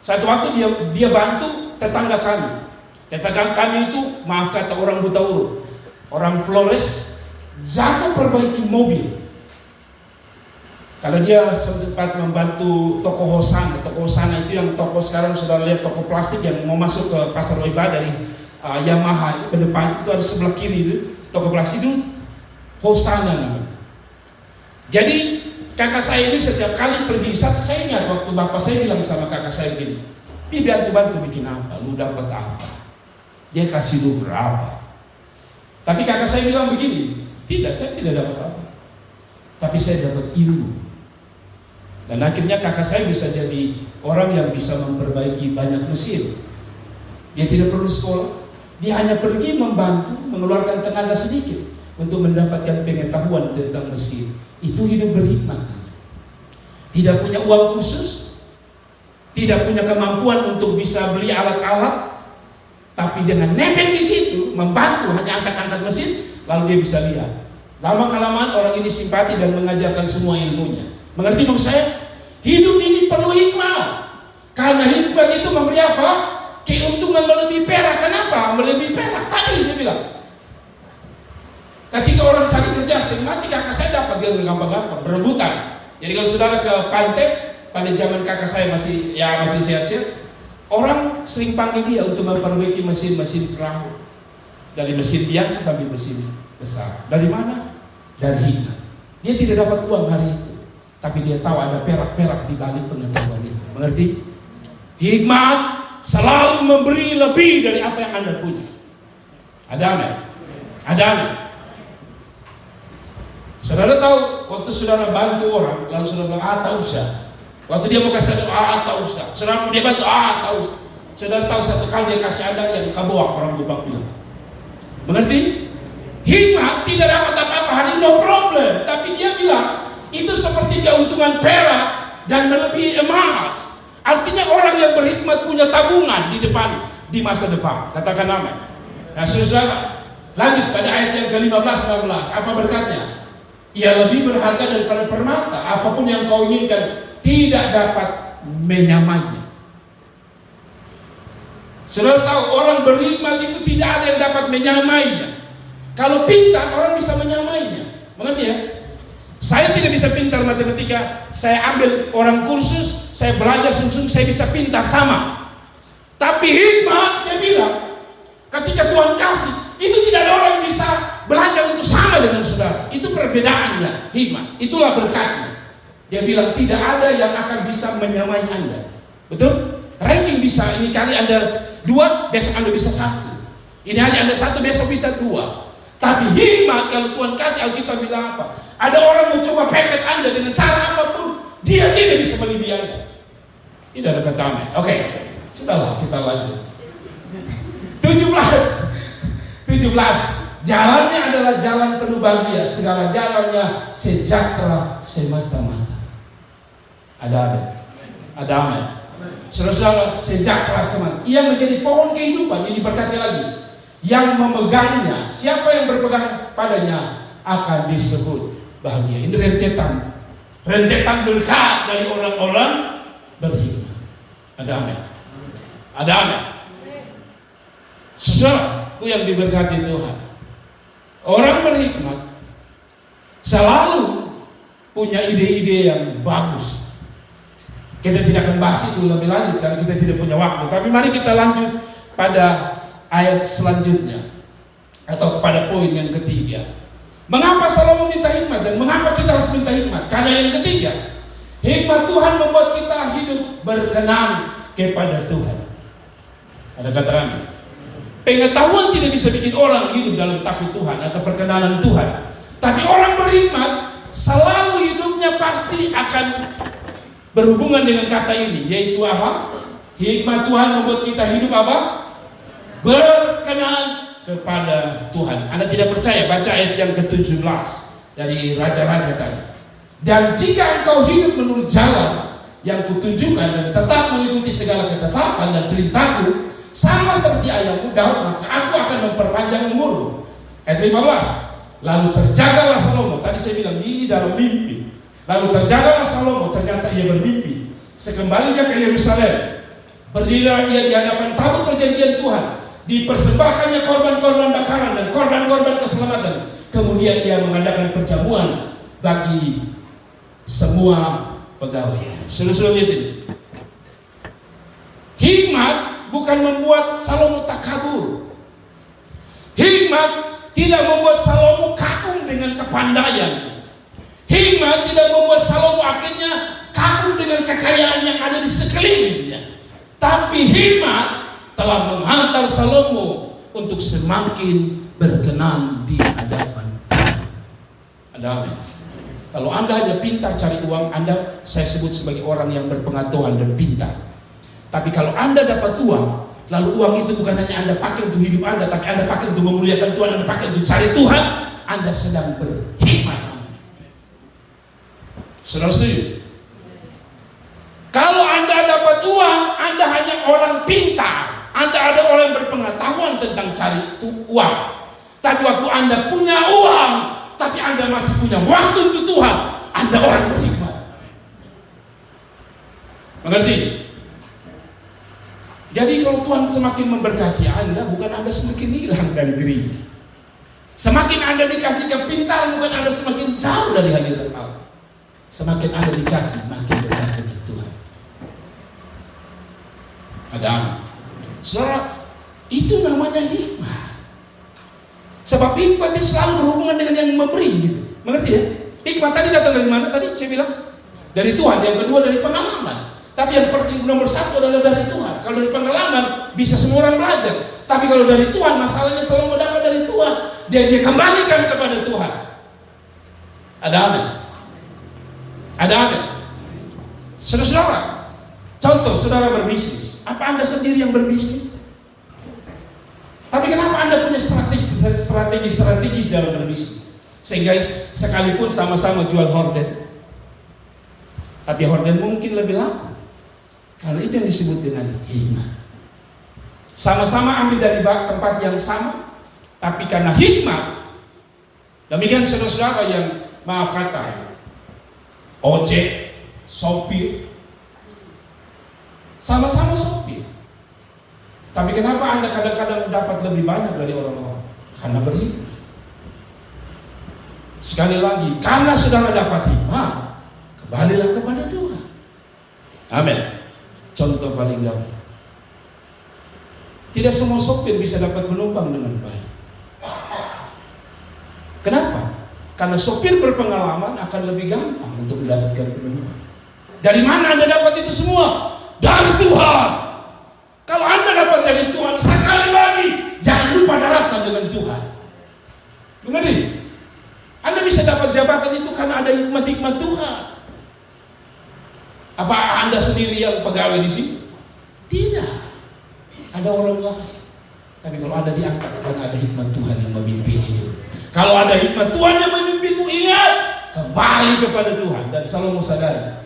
Satu waktu dia bantu tetangga kami. Tetangga kami itu, maaf kata orang buta huruf, orang Flores, jago perbaiki mobil. Kalau dia sempat membantu toko Hosana itu yang toko sekarang sudah lihat toko plastik yang mau masuk ke pasar Oiba dari Yamaha itu ke depan, itu ada sebelah kiri itu toko plastik itu Hosana namanya. Jadi kakak saya ini setiap kali pergi, saya ingat waktu bapak saya bilang sama kakak saya begini, "Pi, bantu bikin apa? Lu dapat apa?" Dia kasih lu berapa? Tapi kakak saya bilang begini, "Tidak, saya tidak dapat apa, tapi saya dapat ilmu." Dan akhirnya kakak saya bisa jadi orang yang bisa memperbaiki banyak mesin. Dia tidak perlu sekolah, dia hanya pergi membantu, mengeluarkan tenaga sedikit untuk mendapatkan pengetahuan tentang mesin. Itu hidup berhikmat. Tidak punya uang khusus, tidak punya kemampuan untuk bisa beli alat-alat, tapi dengan nebeng di situ, membantu hanya angkat-angkat mesin, lalu dia bisa lihat. Lama-kelamaan orang ini simpati dan mengajarkan semua ilmunya. Mengerti maksud saya? Hidup ini perlu hikmah. Karena hikmah itu memberi apa? Keuntungan melebihi perak. Kenapa? Melebihi perak. Tadi saya bilang. Ketika orang cari kerja, mati kakak saya dapat dia gampang-gampang, berebutan. Jadi kalau saudara ke pantai, pada zaman kakak saya masih sehat-sehat, orang sering panggil dia untuk memperbaiki mesin-mesin perahu. Dari mesin biasa sampai mesin besar. Dari mana? Dari hikmah. Dia tidak dapat uang hari itu, tapi dia tahu ada perak-perak di balik pengetahuan itu. Mengerti? Hikmat selalu memberi lebih dari apa yang Anda punya. Ada amin? Ada amin? Saudara tahu, waktu saudara bantu orang, lalu saudara bilang, tak usah. Waktu dia mau kasih satu, tak usah. Saudara dia bantu, tak usah. Saudara tahu satu kali dia kasih Anda yang kabuak, orang Bupang bilang. Mengerti? Hikmat tidak dapat apa-apa hari ini, no problem. Tapi dia bilang, itu seperti keuntungan perak dan melebihi emas. Artinya orang yang berhikmat punya tabungan di depan, di masa depan. Katakan amin. Nah saudara, lanjut pada ayat yang ke-15-16. Apa berkatnya? Ia lebih berharga daripada permata. Apapun yang kau inginkan tidak dapat menyamainya. Saudara tahu orang berhikmat itu tidak ada yang dapat menyamainya. Kalau pintar orang bisa menyamainya. Mengerti ya? Saya tidak bisa pintar matematika. Saya ambil orang kursus, saya belajar sungsung, saya bisa pintar sama. Tapi hikmat dia bilang, ketika Tuhan kasih, itu tidak ada orang yang bisa belajar untuk sama dengan saudara. Itu perbedaannya, hikmat. Itulah berkatnya. Dia bilang tidak ada yang akan bisa menyamai Anda. Betul? Ranking bisa, ini kali Anda 2, besok Anda bisa 1. Ini hari Anda 1, besok bisa 2. Tapi hikmat, kalau Tuhan kasih, Alkitab bilang apa? Ada orang mau coba pepet Anda dengan cara apapun, dia tidak bisa melebihi Anda. Tidak ada kata amin. Oke. Sudahlah, kita lanjut. 17. Jalannya adalah jalan penuh bahagia, segala jalannya sejahtera semata-mata. Ada amin. Saudara-saudara, sejahtera semata. Ia menjadi pohon kehidupan, ini diberkati lagi. Yang memegangnya, siapa yang berpegang padanya akan disebut bahagia. Ini rentetan berkat dari orang-orang berhikmat. Ada amin. Saudaraku yang diberkati Tuhan, orang berhikmat selalu punya ide-ide yang bagus. Kita tidak akan bahas itu lebih lanjut karena kita tidak punya waktu. Tapi mari kita lanjut pada ayat selanjutnya atau pada poin yang ketiga. Mengapa Salomo minta hikmat dan mengapa kita harus minta hikmat? Karena yang ketiga, hikmat Tuhan membuat kita hidup berkenan kepada Tuhan. Ada kata amin. Pengetahuan tidak bisa bikin orang hidup dalam takut Tuhan atau perkenanan Tuhan. Tapi orang berhikmat selalu hidupnya pasti akan berhubungan dengan kata ini, yaitu apa? Hikmat Tuhan membuat kita hidup apa? Berkenan kepada Tuhan. Anda tidak percaya? Baca ayat yang ke-17 dari Raja-Raja tadi. Dan jika engkau hidup menurut jalan yang kutunjukkan dan tetap mengikuti segala ketetapan dan perintahku, sama seperti ayahmu Daud, maka aku akan memperpanjang umurmu. Ayat 15. Lalu terjagalah Salomo. Tadi saya bilang ini dalam mimpi. Lalu terjagalah Salomo, ternyata ia bermimpi. Sekembalinya ke Yerusalem, berdirilah ia di hadapan tabut perjanjian Tuhan, dipersembahkannya korban-korban bakaran dan korban-korban keselamatan. Kemudian ia mengadakan perjamuan bagi semua pegawai. Saudara-saudara lihat ini. Hikmat bukan membuat Salomo takabur. Hikmat tidak membuat Salomo kagum dengan kepandaian. Hikmat tidak membuat Salomo akhirnya kagum dengan kekayaan yang ada di sekelilingnya. Tapi hikmat telah menghantar Salomo untuk semakin berkenan di hadapan Tuhan. Ada amin. Kalau Anda hanya pintar cari uang, saya sebut sebagai orang yang berpengetahuan dan pintar. Tapi kalau Anda dapat uang, lalu uang itu bukan hanya Anda pakai untuk hidup Anda, tapi Anda pakai untuk memuliakan Tuhan, Anda pakai untuk cari Tuhan, Anda sedang berhikmat. Saudara setuju? Kalau Anda dapat uang, Anda hanya orang pintar, Anda ada orang yang berpengetahuan tentang cari uang. Tapi waktu Anda punya uang, tapi Anda masih punya waktu untuk Tuhan, Anda orang berhikmat. Mengerti? Jadi kalau Tuhan semakin memberkati Anda, bukan Anda semakin hilang dari gereja. Semakin Anda dikasih kepintaran, bukan Anda semakin jauh dari hadirat Allah. Semakin Anda dikasih, makin dekat dengan Tuhan. Ada amin. Saudara, itu namanya hikmat. Sebab hikmat itu selalu berhubungan dengan yang memberi, gitu. Mengerti ya? Hikmat tadi datang dari mana tadi? Saya bilang dari Tuhan. Yang kedua dari pengalaman. Tapi yang nomor satu adalah dari Tuhan. Kalau dari pengalaman bisa semua orang belajar. Tapi kalau dari Tuhan, masalahnya selalu dapat dari Tuhan. Dia kembalikan kepada Tuhan. Ada amin. Ada amin. Saudara, contoh saudara berbisnis. Apa Anda sendiri yang berbisnis? Tapi kenapa Anda punya strategi dalam berbisnis? Sehingga sekalipun sama-sama jual horden, tapi horden mungkin lebih laku. Karena itu yang disebut dengan hikmat. Sama-sama ambil dari tempat yang sama, tapi karena hikmat. Demikian saudara-saudara yang maaf kata ojek, sopir, sama-sama sopir. Tapi kenapa Anda kadang-kadang dapat lebih banyak dari orang-orang? Karena berhikmat. Sekali lagi, karena saudara dapat hikmat, kembalilah kepada Tuhan. Amin. Contoh paling gampang. Tidak semua sopir bisa dapat penumpang dengan baik. Kenapa? Karena sopir berpengalaman akan lebih gampang untuk mendapatkan penumpang. Dari mana Anda dapat itu semua? Dari Tuhan. Kalau Anda dapat dari Tuhan, sekali lagi jangan lupa daratan dengan Tuhan. Mengerti? Anda bisa dapat jabatan itu karena ada hikmat-hikmat Tuhan. Apa Anda sendiri yang pegawai di sini? Tidak. ada orang lain. Tapi kalau Anda diangkat, karena ada hikmat Tuhan yang memimpin hidup. Kalau ada hikmat Tuhan yang memimpinmu, ingat, kembali kepada Tuhan. Dan Salomo sadari,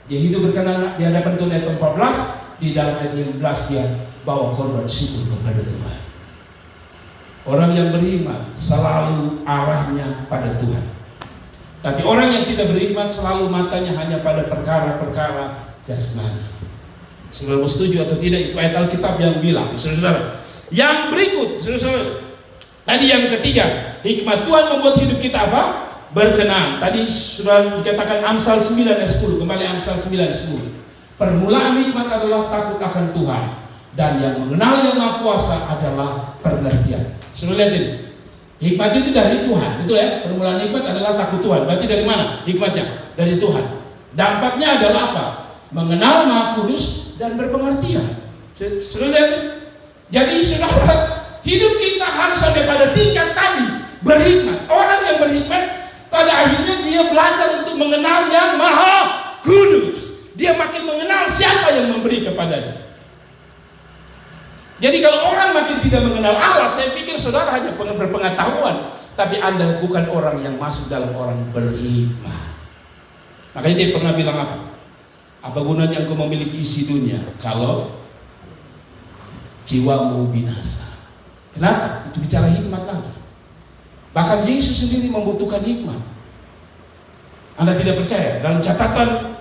dia hidup berkenan di hadapan Tuhan ayat 14, di dalam ayat 15 dia bawa korban syukur kepada Tuhan. Orang yang beriman selalu arahnya pada Tuhan. Tapi orang yang tidak berhikmat selalu matanya hanya pada perkara-perkara jasmani. Saudara setuju atau tidak, itu ayat Alkitab yang bilang. Saudara, yang berikut, saudara, tadi yang ketiga, hikmat Tuhan membuat hidup kita apa? Berkenan. Tadi sudah dikatakan Amsal 9 ayat 10. Kembali Amsal 9 ayat 10. Permulaan hikmat adalah takut akan Tuhan, dan yang mengenal Yang Maha Kuasa adalah pengertian. Saudara lihat ini, hikmat itu dari Tuhan, betul ya? Permulaan hikmat adalah takut Tuhan. Berarti dari mana hikmatnya? Dari Tuhan. Dampaknya adalah apa? Mengenal Maha Kudus dan berpengertian. Saudara lihat ini? Jadi saudara, hidup kita harus sampai pada tingkat tadi, berhikmat. Orang yang berhikmat pada akhirnya dia belajar untuk mengenal Yang Maha Kudus. Dia makin mengenal siapa yang memberi kepadanya. Jadi kalau orang makin tidak mengenal Allah, saya pikir saudara hanya berpengetahuan, tapi Anda bukan orang yang masuk dalam orang berhikmat. Makanya dia pernah bilang apa? Apa gunanya engkau memiliki isi dunia kalau jiwamu binasa? Kenapa? Itu bicara hikmat lagi. Bahkan Yesus sendiri membutuhkan hikmat. Anda tidak percaya? Dalam catatan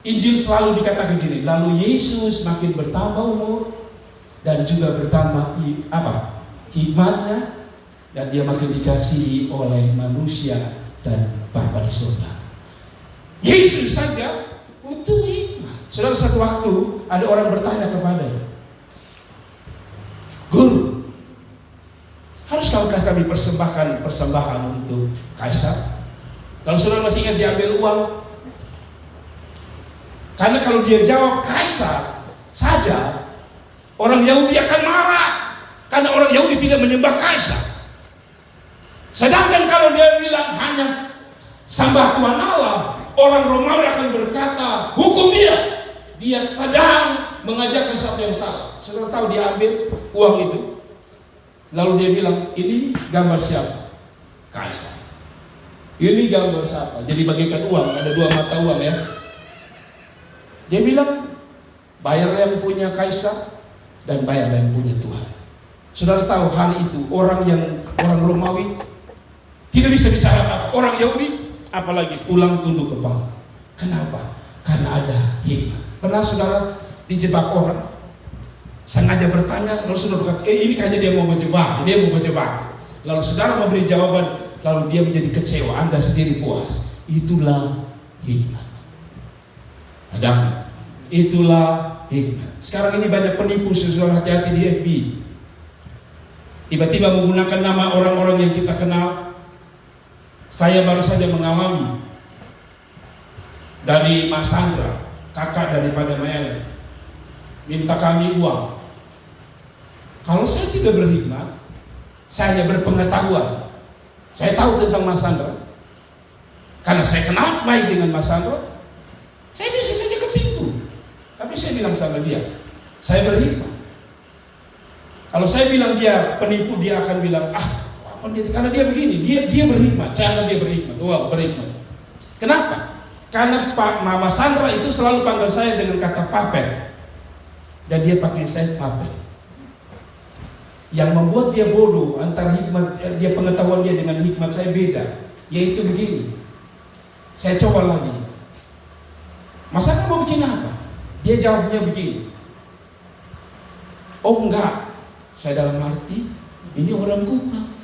Injil selalu dikatakan gini, lalu Yesus makin bertambah umur dan juga bertambah hikmatnya, dan dia makin dikasihi oleh manusia dan Bapa di surga. Yesus saja butuh hikmat. Saudara, satu waktu ada orang bertanya kepadanya, Guru, haruskah kami persembahkan persembahan untuk Kaisar? Kalau saudara masih ingat, diambil uang. Karena kalau dia jawab Kaisar saja, orang Yahudi akan marah, karena orang Yahudi tidak menyembah Kaisar. Sedangkan kalau dia bilang hanya sembah Tuhan Allah, orang Romawi akan berkata, hukum dia. Dia kadang mengajarkan sesuatu yang salah. Saudara tahu, dia ambil uang itu, lalu dia bilang, ini gambar siapa? Kaisar. Ini gambar siapa? Jadi bagikan uang, ada dua mata uang ya. Dia bilang, bayar yang punya Kaisar dan bayar yang punya Tuhan. Saudara tahu hari itu orang Romawi tidak bisa bicara apa. Orang Yahudi apalagi pulang tunduk kepala. Kenapa? Karena ada hikmat. Pernah saudara dijebak orang, sengaja bertanya, lalu saudara berkata, ini kayaknya dia mau menjebak. Lalu saudara memberi jawaban, lalu dia menjadi kecewa, Anda sendiri puas. Itulah hikmat. Ada, itulah hikmat. Sekarang ini banyak penipu, saudara, hati-hati di FB. Tiba-tiba menggunakan nama orang-orang yang kita kenal. Saya baru saja mengalami dari Mas Sandra, kakak daripada Mayana, minta kami uang. Kalau saya tidak berhikmat, saya hanya berpengetahuan, saya tahu tentang Mas Sandra, karena saya kenal baik dengan Mas Sandra, saya bisa saja ketipu. Tapi saya bilang sama dia, saya berhikmat. Kalau saya bilang dia penipu, dia akan bilang, karena dia begini, dia berhikmat, saya anggap dia berhikmat. Wow, berhikmat. Kenapa? Karena Pak Mama Sandra itu selalu panggil saya dengan kata Papet, dan dia pakai saya Papet. Yang membuat dia bodoh antara hikmat dia, pengetahuan dia dengan hikmat saya beda, yaitu begini. Saya coba lagi, Mas Sandra mau bikin apa? Dia jawabnya begini, oh enggak, saya dalam arti ini orang kuat.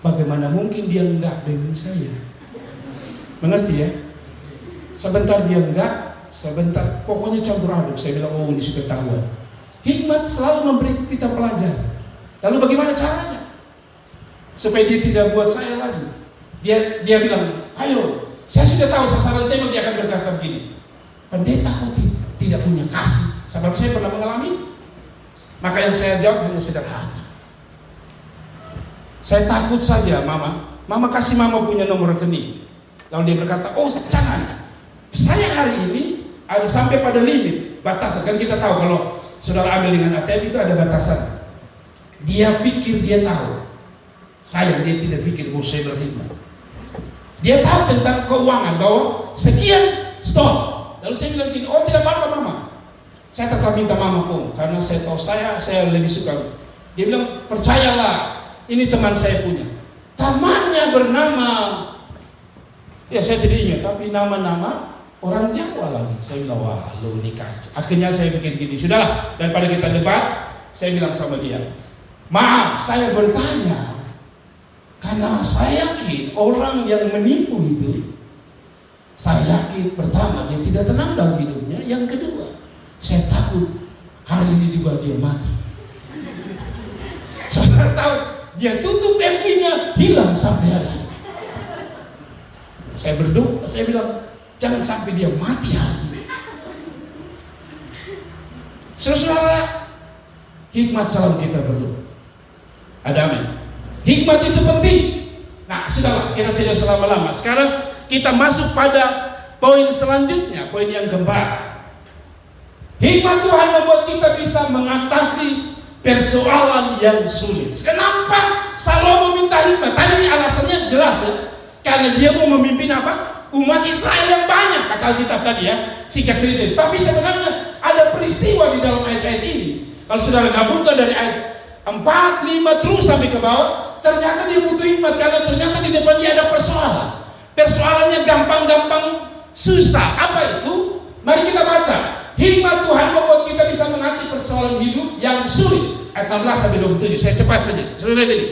Bagaimana mungkin dia enggak dengan saya? Mengerti ya? Sebentar dia enggak, sebentar pokoknya campur aduk. Saya bilang, oh ini sudah ketahuan. Hikmat selalu memberi kita pelajaran. Lalu bagaimana caranya? Supaya dia tidak buat saya lagi. Dia bilang, ayo, saya sudah tahu sasaran tembak. Dia akan berkata begini, pendeta kok tidak punya kasih? Sebab saya pernah mengalami. Maka yang saya jawab hanya sederhana. Saya takut saja Mama kasih Mama punya nomor rekening. Lalu dia berkata, oh jangan, saya hari ini ada sampai pada limit batasan. Kan kita tahu kalau saudara ambil dengan ATM itu ada batasan. Dia pikir dia tahu. Sayang dia tidak pikir bahwa saya berhikmat. Dia tahu tentang keuangan bahwa sekian stop. Lalu saya bilang gini, oh tidak apa-apa mama. Saya tetap minta mama pun karena saya tahu saya lebih suka. Dia bilang percayalah, ini teman saya punya. Temannya bernama, ya saya tidak ingat, tapi nama-nama orang Jawa lagi. Saya bilang wah lu nikah. Akhirnya saya pikir gini, sudahlah daripada kita debat, saya bilang sama dia, maaf saya bertanya karena saya yakin orang yang menipu itu, saya yakin pertama dia tidak tenang dalam hidupnya, yang kedua saya takut hari ini juga dia mati. Saudara tahu dia tutup FB-nya hilang sampai hari ini. Saya berdoa, saya bilang jangan sampai dia mati hari ini. Saudara, hikmat salam kita perlu. Ada amin. Hikmat itu penting. Nah, sudahlah, kita tidak selama-lama. Sekarang kita masuk pada poin selanjutnya, poin yang keempat. Hikmat Tuhan membuat kita bisa mengatasi persoalan yang sulit. Kenapa Salomo minta hikmat? Tadi alasannya jelas ya. Karena dia mau memimpin apa? Umat Israel yang banyak, kata Alkitab tadi ya. Singkat cerita. Tapi sebenarnya ada peristiwa di dalam ayat-ayat ini. Kalau saudara gabungkan dari ayat 4, 5 terus sampai ke bawah, ternyata dia butuh hikmat karena ternyata di depan dia ada persoalan. Persoalannya gampang-gampang susah. Apa itu? Mari kita baca. Hikmat Tuhan membuat kita bisa mengatasi persoalan hidup yang sulit. Ayat 16 sampai 27. Saya cepat saja. Saudara lihat ini.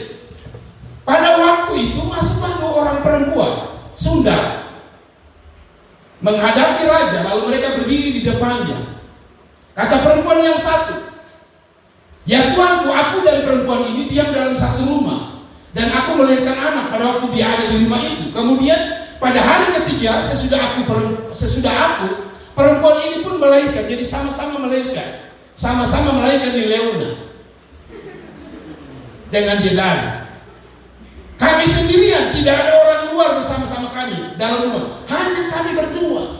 Pada waktu itu masuklah 2 orang perempuan Sunda menghadapi raja, lalu mereka berdiri di depannya. Kata perempuan yang satu, ya Tuanku, aku dari perempuan ini diam dalam satu rumah dan aku melahirkan anak pada waktu dia ada di rumah itu. Kemudian pada hari ketiga sesudah aku perempuan ini pun melahirkan. Jadi sama-sama melahirkan di Leuna dengan Dedan. Kami sendirian, tidak ada orang luar bersama-sama kami dalam rumah, hanya kami berdua.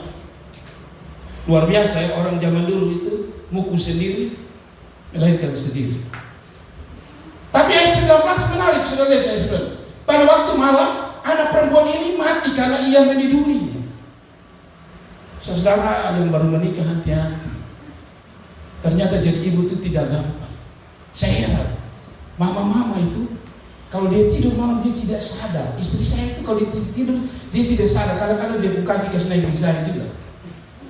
Luar biasa ya, orang zaman dulu itu muku sendiri, melahirkan sendiri. Tapi ayat 19 menarik, sudah lihat ayat 19. Pada waktu malam, anak perempuan ini mati karena ia menyidurinya. Saudara yang baru menikah, hati-hati. Ternyata jadi ibu itu tidak gampang. Saya heran, mama-mama itu kalau dia tidur malam dia tidak sadar. Istri saya itu kalau dia tidur dia tidak sadar. Kadang-kadang dia buka kaki kasih naik saya juga.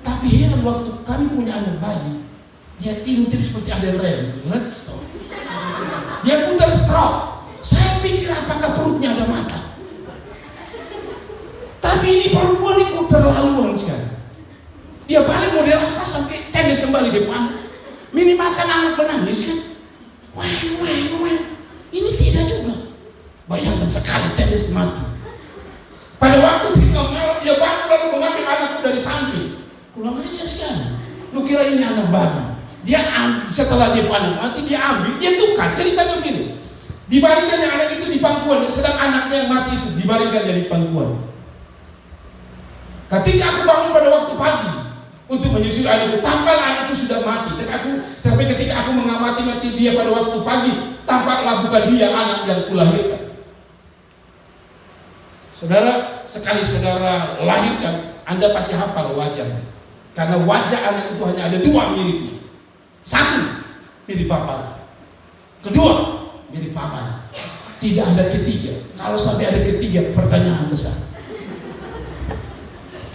Tapi heran waktu kami punya anak bayi, dia tidur seperti ada rem. Dia putar stroke. Saya pikir apakah perutnya ada mata. Tapi ini perempuan itu terlaluan sekali. Dia balik model apa sampai tenis kembali di depan. Minimal kan anak menangis kan. Wah. Ini tidak juga. Bayangkan sekali tenis mati. Pada waktu tengah malam dia bangun lalu mengambil anakku dari samping. Pulang aja sekarang. Lu kira ini anak babi? Dia ambil, setelah dia anak mati dia ambil, dia tukar. Ceritanya begini. Dibaringkan yang anak itu di pangkuan, sedang anaknya yang mati itu dibaringkan di pangkuan. Ketika aku bangun pada waktu pagi untuk menyusui anakku, tampaklah anak itu sudah mati. Tapi ketika aku mengamati mati dia pada waktu pagi, tampaklah bukan dia anak yang kulahirkan. Saudara, sekali saudara lahirkan, Anda pasti hafal wajahnya. Karena wajah anak itu hanya ada 2 miripnya. 1, mirip bapaknya. 2, mirip papanya. Tidak ada ketiga. Kalau sampai ada ketiga, pertanyaan besar.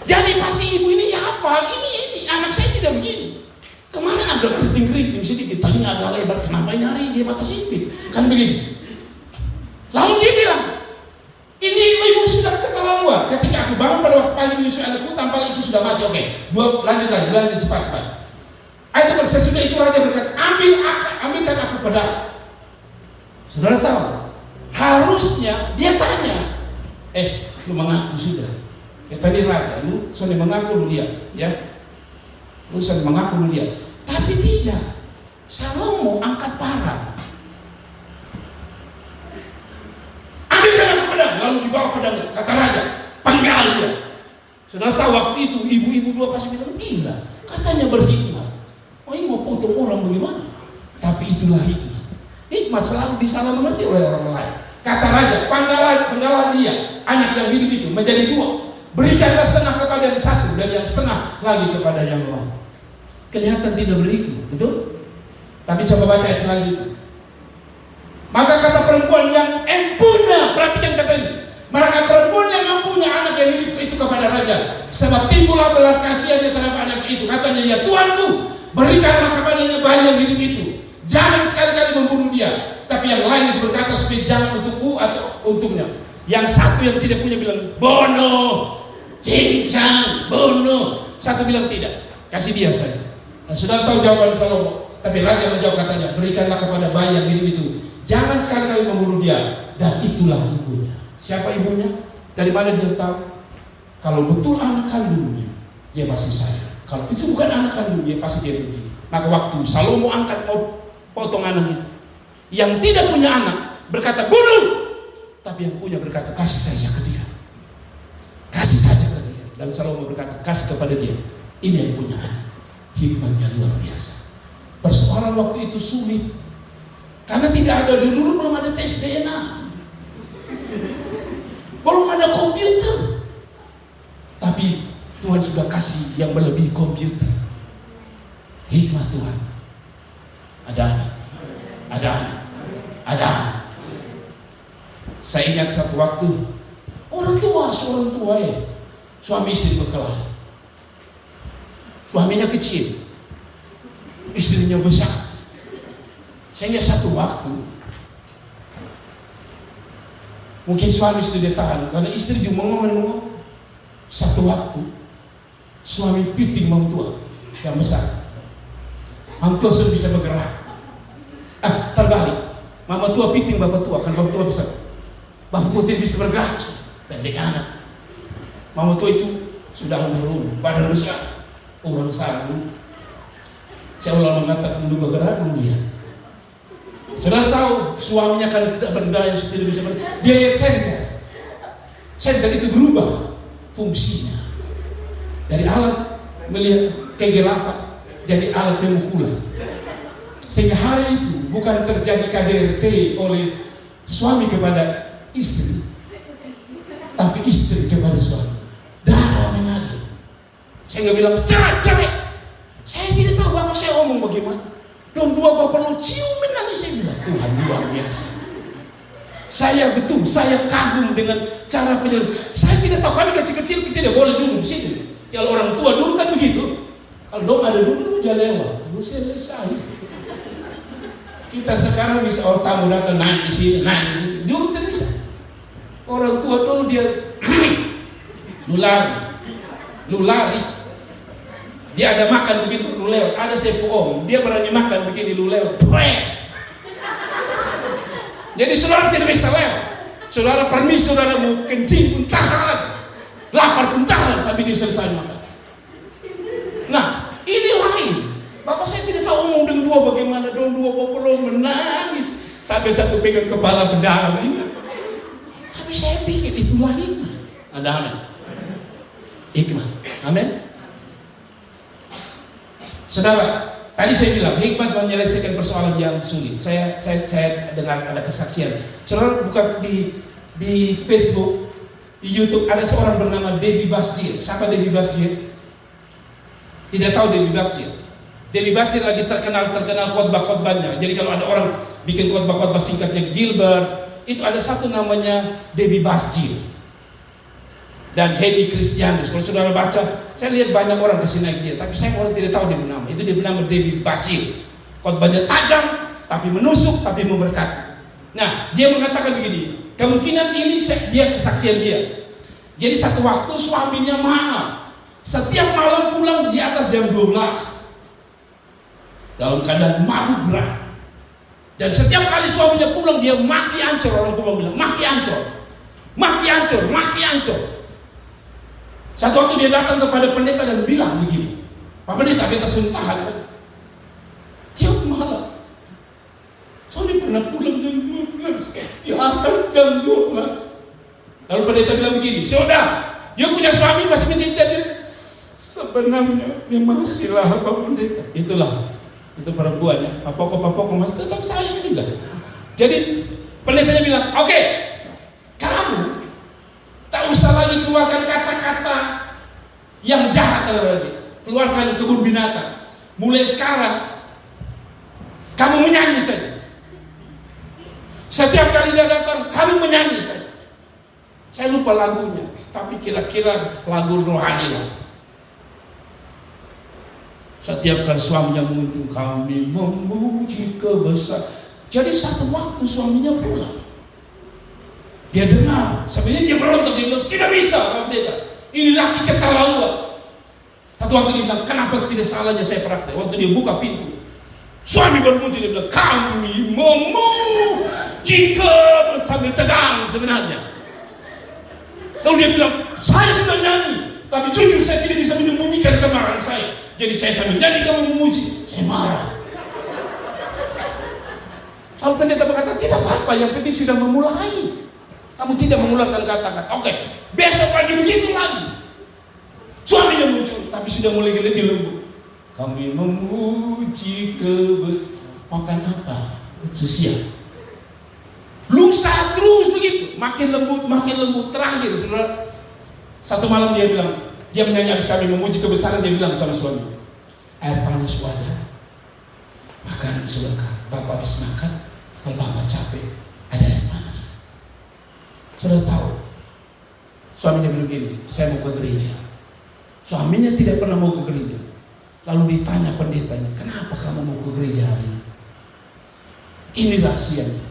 Jadi pasti ibu ini ya hafal, ini anak saya tidak begini. Kemarin agak keriting-keriting sedikit, telinga agak lebar. Kenapa ini hari dia mata sipit? Kan begini. Lalu dia bilang, ini ibu sudah keterlaluan. Ketika aku bangun pada waktu pagi menyusui anakku, tampaknya itu sudah mati. Oke, lanjut cepat. Ayat sesudah itu raja berkata, ambilkan aku pedang. Saudara tahu, harusnya dia tanya, lu mengaku sudah. Tadi raja, lu sudah mengaku lu lihat, ya. Lu sudah mengaku lu lihat. Tapi tidak. Salomo angkat parang. Ambilkan aku pedang, lalu dibawa pedang. Kata raja, penggal dia. Saudara tahu waktu itu ibu-ibu 2 pasti bilang gila. Katanya berhikmat. Oh ini mau potong orang bagaimana? itulah hikmat. Hikmat selalu disalah mengerti oleh orang lain. Kata raja, penggalan dia, anak yang hidup itu menjadi dua. Berikanlah setengah kepada yang satu dan yang setengah lagi kepada yang lain. Kelihatan tidak berhikmat, betul? Tapi coba baca ayat selanjutnya. Maka kata perempuan yang empunya, perhatikan kata ini. Maka perempuan yang mempunyai anak yang hidup itu kepada raja, sebab timbullah belas kasihannya terhadap anak itu. Katanya, ya Tuanku, berikanlah kepadanya bayi yang hidup itu. Jangan sekali-kali membunuh dia. Tapi yang lain itu berkata, supaya jangan untukku atau untungnya. Yang satu yang tidak punya bilang, bunuh, cincang, bunuh. Satu bilang tidak, kasih dia saja. Nah, sudah tahu jawaban Salomo. Tapi raja menjawab, katanya, berikanlah kepada bayi yang hidup itu. Jangan sekali-kali membunuh dia. Dan itulah ibunya. Siapa ibunya? Dari mana dia tahu? Kalau betul anak kandungnya, dia pasti sayang. Kalau itu bukan anak kandungnya, pasti dia benci. Maka waktu Salomo angkat potong anak itu, yang tidak punya anak berkata bunuh, tapi yang punya berkata kasih saja ke dia, kasih saja ke dia. Dan Salomo berkata kasih kepada dia. Ini yang punya anak. Hikmatnya luar biasa. Persoalan waktu itu sulit karena tidak ada, dulu belum ada tes DNA, belum ada komputer. Tapi Tuhan sudah kasih yang melebihi komputer. Hikmat Tuhan. Ada anak. Saya ingat satu waktu seorang tua ya, suami istri berkelahi. Suaminya kecil, istrinya besar. Sehingga satu waktu mungkin suami sudah tahan karena istri cuma ngomong. Satu waktu suami piting mam tua yang besar. Mam tua sudah bisa bergerak. Terbalik. Mama tua piting bapak tua, kan bapak tua besar. Bapak tua tidak bisa bergerak. Pendek anak. Mama tua itu sudah almarhum, badan besar. Orang sanggup. Saya ulang mengatakan dulu bergerak, belum lihat. Saudara tahu suaminya kan tidak berdaya, tidak bisa bergerak. Dia lihat senter. Senter itu berubah fungsinya dari alat melihat kegelapan jadi alat pemukulan. Sehingga hari itu bukan terjadi KDRT oleh suami kepada istri, tapi istri kepada suami. Darah mengalir. Saya nggak bilang cerai. Saya tidak tahu bapak saya omong bagaimana. Dan dua bapak lo cium menangis. Saya bilang Tuhan luar biasa. Saya kagum dengan cara penyelesaian. Saya tidak tahu, kami kecil-kecil kita tidak boleh duduk di situ. Kalau orang tua dulu kan begitu. Kalau dong ada dulu jalewa, lu selesai. Kita sekarang bisa tamu datang naik di sini. Dulu tidak bisa. Orang tua dulu dia lu lari. Dia ada makan begini, lu lewat. Ada sepu om, dia berani makan begini, lu lewat. Jadi saudara tidak bisa lewat. Saudara permisi, saudara mau kencing pun tahan, lapar pun tahan sampai dia selesai makan. Nah, ini lain. Bapak saya tidak tahu omong dengan dua bagaimana. Dua bapak lo menangis sampai satu pegang kepala berdarah begini. Tapi saya pikir itulah hikmat. Ada amin. Hikmat. Amin. Saudara, tadi saya bilang hikmat menyelesaikan persoalan yang sulit. Saya dengar ada kesaksian. Saudara buka di Facebook, di YouTube ada seorang bernama Debbie Basjir. Siapa Debbie Basjir? Tidak tahu Debbie Basjir. Debbie Basjir lagi terkenal khotbah-khotbahnya. Jadi kalau ada orang bikin khotbah singkatnya Gilbert, itu ada satu namanya Debbie Basjir dan Henny Christianus. Kalau saudara baca, saya lihat banyak orang kasih naik dia, tapi saya orang tidak tahu dia bernama. Itu dia bernama Debbie Basjir. Khotbahnya tajam, tapi menusuk, tapi memberkati. Nah, dia mengatakan begini, kemungkinan ini dia kesaksian dia. Jadi satu waktu suaminya mahal, setiap malam pulang di atas jam 12 dalam keadaan mabuk berat. Dan setiap kali suaminya pulang dia maki ancur, orang tua bilang maki ancur. Satu waktu dia datang kepada pendeta dan bilang begini, Pak Pendeta, beta suntahan. Tiap malam suami pernah pulang jam 12, dia antar jam 12. Lalu pendeta bilang begini, saudara, dia punya suami masih mencintai dia. Sebenarnya dia masih lah Pak Pendeta. Itulah itu perempuannya, papoko masih tetap sayang juga. Jadi pendetanya bilang, oke, kamu tak usah lagi keluarkan kata-kata yang jahat terhadap dia. Keluarkan kebun binatang. Mulai sekarang kamu menyanyi saja. Setiap kali dia datang, kamu menyanyi saja. Saya lupa lagunya, tapi kira-kira lagu rohani lah. Setiap kali suaminya mengunjung, kami memuji kebesaran. Jadi satu waktu suaminya pulang, dia dengar, sampai dia berontak, dia bilang, tidak bisa, pendeta, ini laki keterlaluan. Satu waktu dia bilang, kenapa tidak salahnya saya praktek? Waktu dia buka pintu, suami baru muncul, dia bilang, kami memuji kebesaran, sambil tegang sebenarnya. Lalu dia bilang, saya sudah nyanyi, tapi jujur saya tidak bisa menyembunyikan kemarahan saya. Jadi saya sambil nyanyi kamu memuji, saya marah. Lalu pendeta berkata, tidak apa-apa, yang penting sudah memulai. Kamu tidak mengulangi kata-kata. Oke, besok pagi begitu lagi. Suaminya muncul, tapi sudah mulai lebih lembut. Kami memuji kebesaran. Makan apa? Susia. Lusa terus begitu, makin lembut. Terakhir, saudara, satu malam dia bilang, dia menyanyi habis kami memuji kebesaran, dia bilang sama suami, air panas wadah, makanan sudah lengkap. Bapak habis makan, kalau bapak capek, ada air panas. Sudah tahu, suaminya bilang gini, saya mau ke gereja. Suaminya tidak pernah mau ke gereja. Lalu ditanya pendetanya, kenapa kamu mau ke gereja hari ini? Ini rahasianya.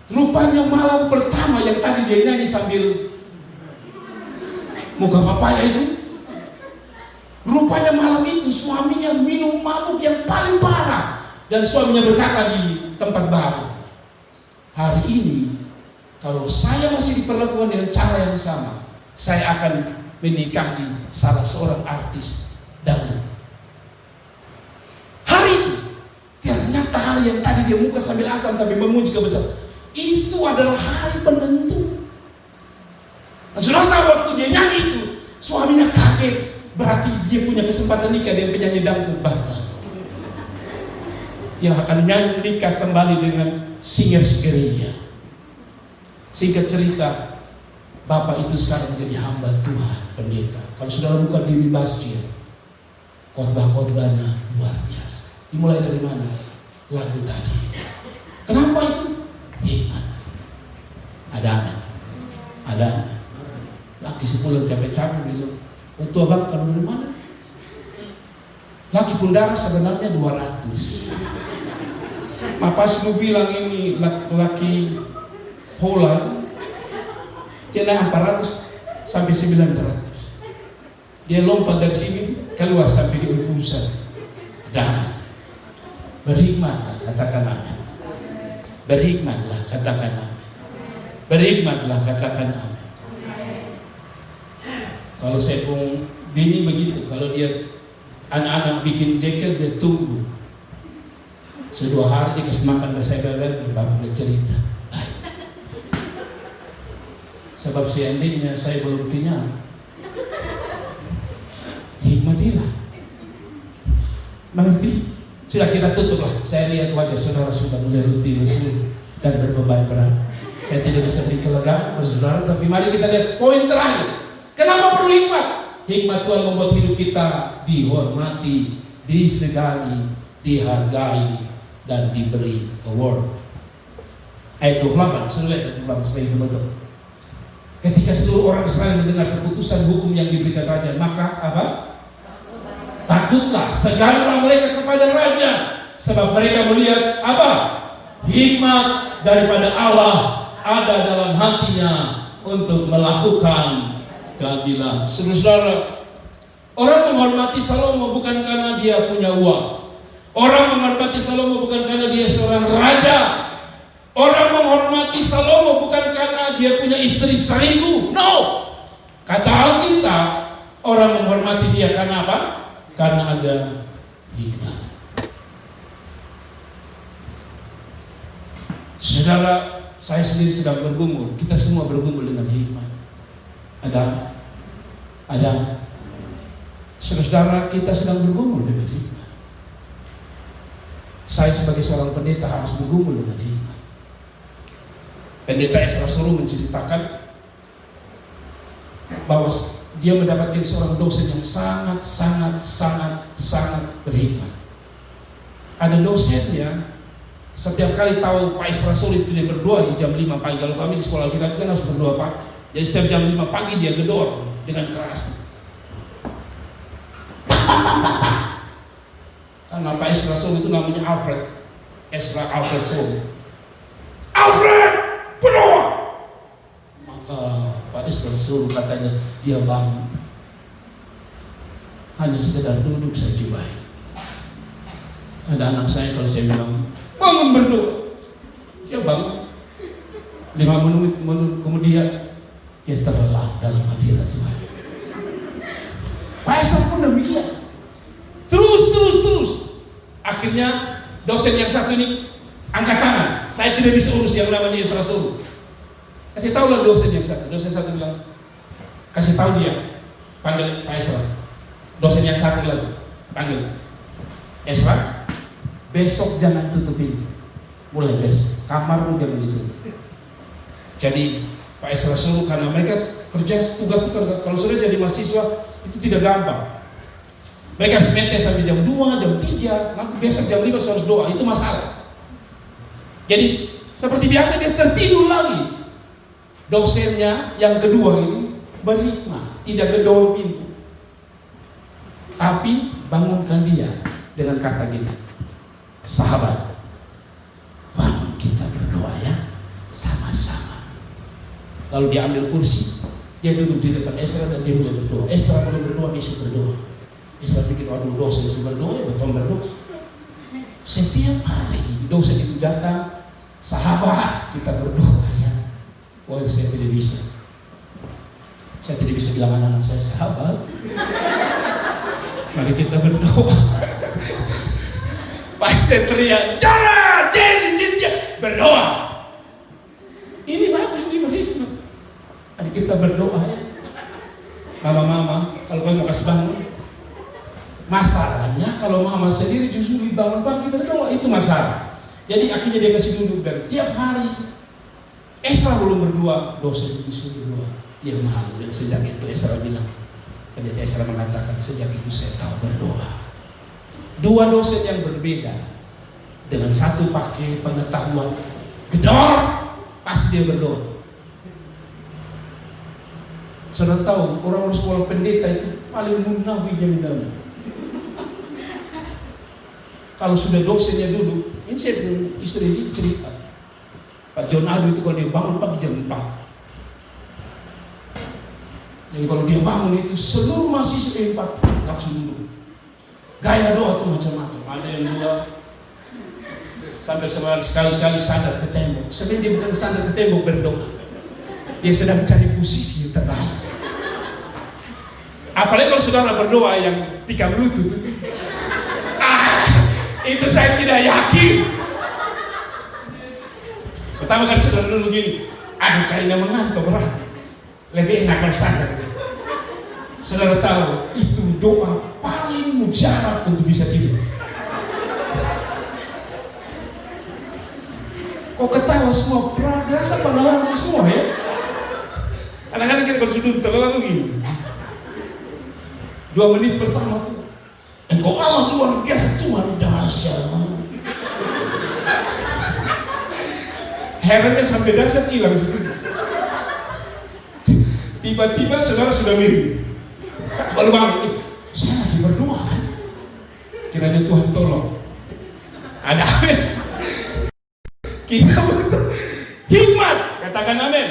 Rupanya malam pertama yang tadi dia nyanyi sambil muka papaya itu, rupanya malam itu suaminya minum mabuk yang paling parah. Dan suaminya berkata di tempat baru, hari ini kalau saya masih diperlakukan dengan cara yang sama, saya akan menikahi salah seorang artis dangdut. Hari itu ternyata hari yang tadi dia muka sambil asam tapi memuji kebesaran, itu adalah hari penentu. Dan saudara tahu waktu dia nyanyi itu, suaminya kaget, berarti dia punya kesempatan nikah dengan penyanyi dangdut Batak. Yang akan nikah kembali dengan singers gereja. Singkat cerita, bapak itu sekarang menjadi hamba Tuhan, pendeta. Kalau saudara buka di masjid, khotbah-khotbahnya luar biasa. Dimulai dari mana? Lagu tadi. Kenapa itu? Hikmat. Ada. Laki sepulang capek-capek bilang, untuk abang kalau dari mana? Laki pundara sebenarnya 200. Pas lu bilang ini laki hola, dia naik 400 sampai 900. Dia lompat dari sini keluar sampai di Urusan. Damai. Berhikmatlah katakan amin. Berhikmatlah katakan amin. Berhikmatlah katakan amin. Kalau saya pun bini begitu, kalau dia anak-anak bikin jengkel dia tunggu. Sedua hari dia kasih makan bahasa Ibadah, bapak bercerita. Baik. Sebab seandainya saya belum kenyang, hikmatilah. Mengerti? Sudah kita tutup lah. Saya lihat wajah saudara sudah mulai lebih lesu dan berbeban berat. Saya tidak bisa beri kelegaan kepada saudara, tapi mari kita lihat poin terakhir. Kenapa perlu hikmat? Hikmat Tuhan membuat hidup kita dihormati, disegani, dihargai, dan diberi award. Ayat 28, sudah lihat ayat 28 sebagai penutup. Ketika seluruh orang Israel mendengar keputusan hukum yang diberikan raja, maka apa? Takutlah, segarlah mereka kepada raja, sebab mereka melihat apa? Hikmat daripada Allah ada dalam hatinya untuk melakukan keadilan. Saudara, orang menghormati Salomo bukan karena dia punya uang. Orang menghormati Salomo bukan karena dia seorang raja. Orang menghormati Salomo bukan karena dia punya istri 1000. No. Kata Alkitab, orang menghormati dia karena apa? Karena ada hikmat. Saudara, saya sendiri sedang bergumul. Kita semua bergumul dengan hikmat. Ada. Saudara, kita sedang bergumul dengan hikmat. Saya sebagai seorang pendeta harus bergumul dengan hikmat. Pendeta Ezra Solo menceritakan bahwa dia mendapatkan seorang dosen yang sangat berhikmat. Ada dosennya, setiap kali tahu Pak Ezra Solo tidak berdoa di jam 5 pagi. Kalau kami di sekolah kita kan harus berdoa pagi. Jadi setiap jam 5 pagi dia gedor dengan keras. Karena Pak Ezra Solo itu namanya Alfred Solo. Alfred, berdoa! Maka Pak Ezra Solo katanya dia bangun. Hanya sekedar duduk saja baik. Ada anak saya kalau saya bilang, bangun berdoa. Dia bangun. 5 menit kemudian dia terlelap dalam hadirat Tuhan. Pak Ezra pun demikian. Terus. Akhirnya dosen yang satu ini angkat tangan. Saya tidak bisa urus yang namanya Ezra Solo. Kasih tahu lah dosen yang satu. Dosen satu bilang, kasih tahu dia, panggil Pak Ezra. Dosen yang satu lagi, panggil Ezra. Besok jangan tutup pintu. Mulai besok, kamarmu jangan ditutup. Jadi Pak Ezra Solo karena mereka kerja tugas itu kalau sudah jadi mahasiswa itu tidak gampang. Mereka sementai sampai jam 2, jam 3, nanti besok jam 5 harus doa, itu masalah. Jadi seperti biasa dia tertidur lagi. Dosennya yang kedua ini berhikmat, tidak gedor pintu. Tapi bangunkan dia dengan kata gini, sahabat, bangun kita berdoa ya, sama-sama. Lalu dia ambil kursi, dia duduk di depan Ezra dan dia mulai berdoa. Ezra mulai berdoa, besok berdoa. Ezra pikir, waduh dosen itu berdoa, betul berdoa. Setiap hari dosen itu datang, sahabat kita berdoa ya. Wah, saya tidak bisa. Saya tidak bisa bilang anak-anak saya, sahabat, mari kita berdoa. Pasti teriak, jangan, di sini berdoa. Ini bagus, ini berhikmat. Mari kita berdoa ya. Mama, kalau kau mau kasih bangun. Masalahnya kalau mama sendiri justru dibangun pagi berdoa, itu masalah. Jadi akhirnya dia kasih duduk dan tiap hari Ezra belum berdoa, dosen disuruh berdoa. Dia malu dan sejak itu Ezra bilang, pendeta Ezra mengatakan sejak itu saya tahu berdoa. Dua dosen yang berbeda dengan satu pakai pengetahuan gedor, pasti dia berdoa. Saudara tahu orang-orang sekolah pendeta itu paling munafik yang dalam. Kalau sudah dosennya duduk, ini saya istri ini cerita. Pak John Adu itu kalau dia bangun pagi jam 4. Jadi kalau dia bangun itu seluruh mahasiswa 4 langsung duduk. Gaya doa itu macam-macam. Ada yang doa sampai sekali-sekali sadar ke tembok. Sebenarnya dia bukan sadar ke tembok berdoa. Dia sedang cari posisi yang terbaik. Apalagi kalau saudara berdoa yang tikam lutut. Itu saya tidak yakin. Pertama kali saudara dulu gini, aduh kayaknya mengantuk berat. Lebih enak kalau sadar. Saudara tahu, itu doa paling mujarab untuk bisa tidur. Kok ketawa semua? Berasa pengalaman semua ya. Kadang-kadang kita kalau sudah terlalu gini. 2 menit pertama tuh, engkau Allah luar biasa, Tuhan dahsyat. Herannya sampai dahsyat hilang. Tiba-tiba saudara sudah mirip. Baru bangun, saya lagi berdoa kan. Kiranya Tuhan tolong. Ada amin. Kita butuh hikmat. Katakan amin.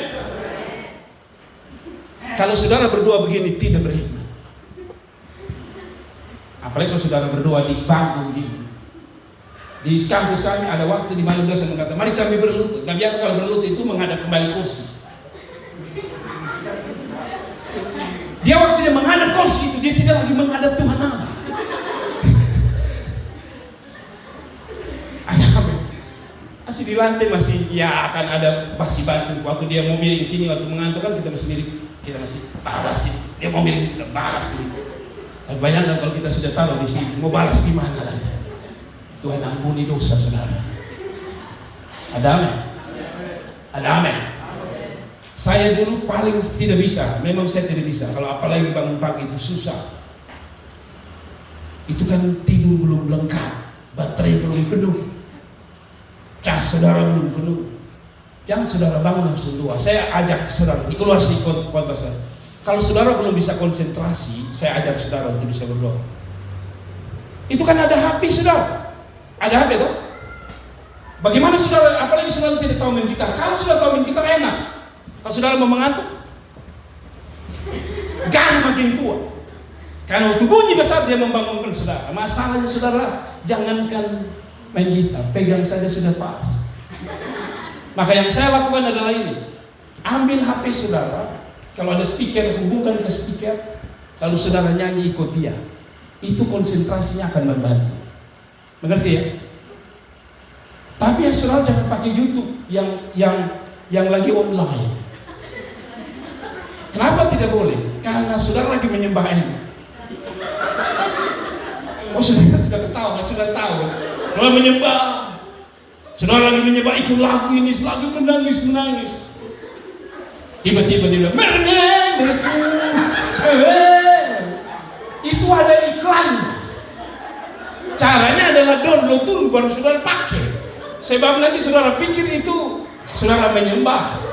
Kalau saudara berdoa begini tidak berhikmat. Apalagi kalau saudara berdoa di bangku begini. Di kampus kami ada waktu di mana dosen mengatakan, mari kami berlutut. Nah biasa kalau berlutut itu menghadap kembali kursi. Dia waktu dia menghadap kursi itu, dia tidak lagi menghadap Tuhan Allah. Ada apa? Masih di lantai masih ya akan ada basi batu. Waktu dia mau milih gini, waktu mengantuk kan kita masih milih, kita masih balas sih. Dia mau milih kita balas dulu. Tapi bayangkan kalau kita sudah taruh di sini, mau balas gimana lagi? Tuhan ampuni dosa saudara. Ada amin? Ada amin? Saya dulu paling tidak bisa, memang saya tidak bisa. Kalau apalagi bangun pagi itu susah. Itu kan tidur belum lengkap, baterai belum penuh, cas saudara belum penuh. Jangan saudara bangun langsung doa. Saya ajak saudara, keluar sedikit khotbah saya. Kalau saudara belum bisa konsentrasi, saya ajak saudara untuk bisa berdoa. Itu kan ada HP saudara, ada HP toh. Bagaimana saudara, apalagi saudara tidak tahu main gitar. Kalau saudara tahu main gitar enak. Kalau saudara mau mengantuk, gali makin kuat. Karena waktu bunyi besar dia membangunkan saudara. Masalahnya saudara, jangankan main gitar, pegang saja sudah pas. Maka yang saya lakukan adalah ini. Ambil HP saudara, kalau ada speaker, hubungkan ke speaker, lalu saudara nyanyi ikut dia. Itu konsentrasinya akan membantu. Mengerti ya? Tapi yang saudara jangan pakai YouTube yang lagi online. Kenapa tidak boleh? Karena saudara lagi menyembah enak. Oh saudara sudah ketawa, sudah tahu. Kalau menyembah, saudara lagi menyembah itu lagu ini, lagu menangis. Tiba-tiba dia bilang, itu ada iklannya. Caranya adalah download dulu baru saudara pakai. Sebab nanti saudara pikir itu saudara menyembah.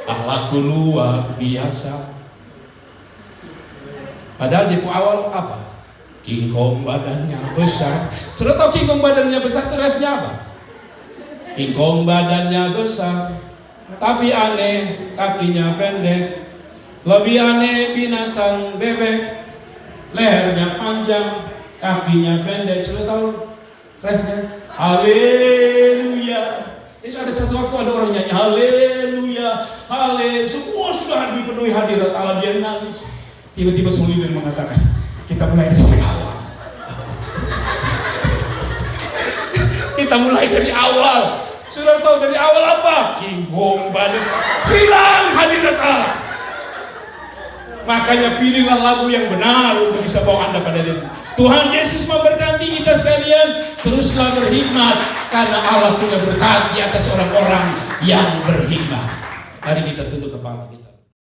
Allahku luar biasa. Padahal di awal apa? King Kong badannya besar. Sudah tahu King Kong badannya besar itu refnya apa? King Kong badannya besar, tapi aneh kakinya pendek. Lebih aneh binatang bebek, lehernya panjang, kakinya pendek. Sudah tahu refnya? Haleluya. Jadi ada satu waktu ada orang nyanyi haleluya, haleluya. Semua sudah dipenuhi hadirat Allah, dia nangis. Tiba-tiba Solider mengatakan, kita mulai dari awal. Kita mulai dari awal. Sudah tahu dari awal apa? King Kong badan. Hilang hadirat Allah. Makanya pilihlah lagu yang benar untuk bisa bawa Anda pada diri. Tuhan Yesus memberkati kita sekalian. Teruslah berhikmat karena Allah punya berkat di atas orang-orang yang berhikmat. Mari kita tunduk kepala kita.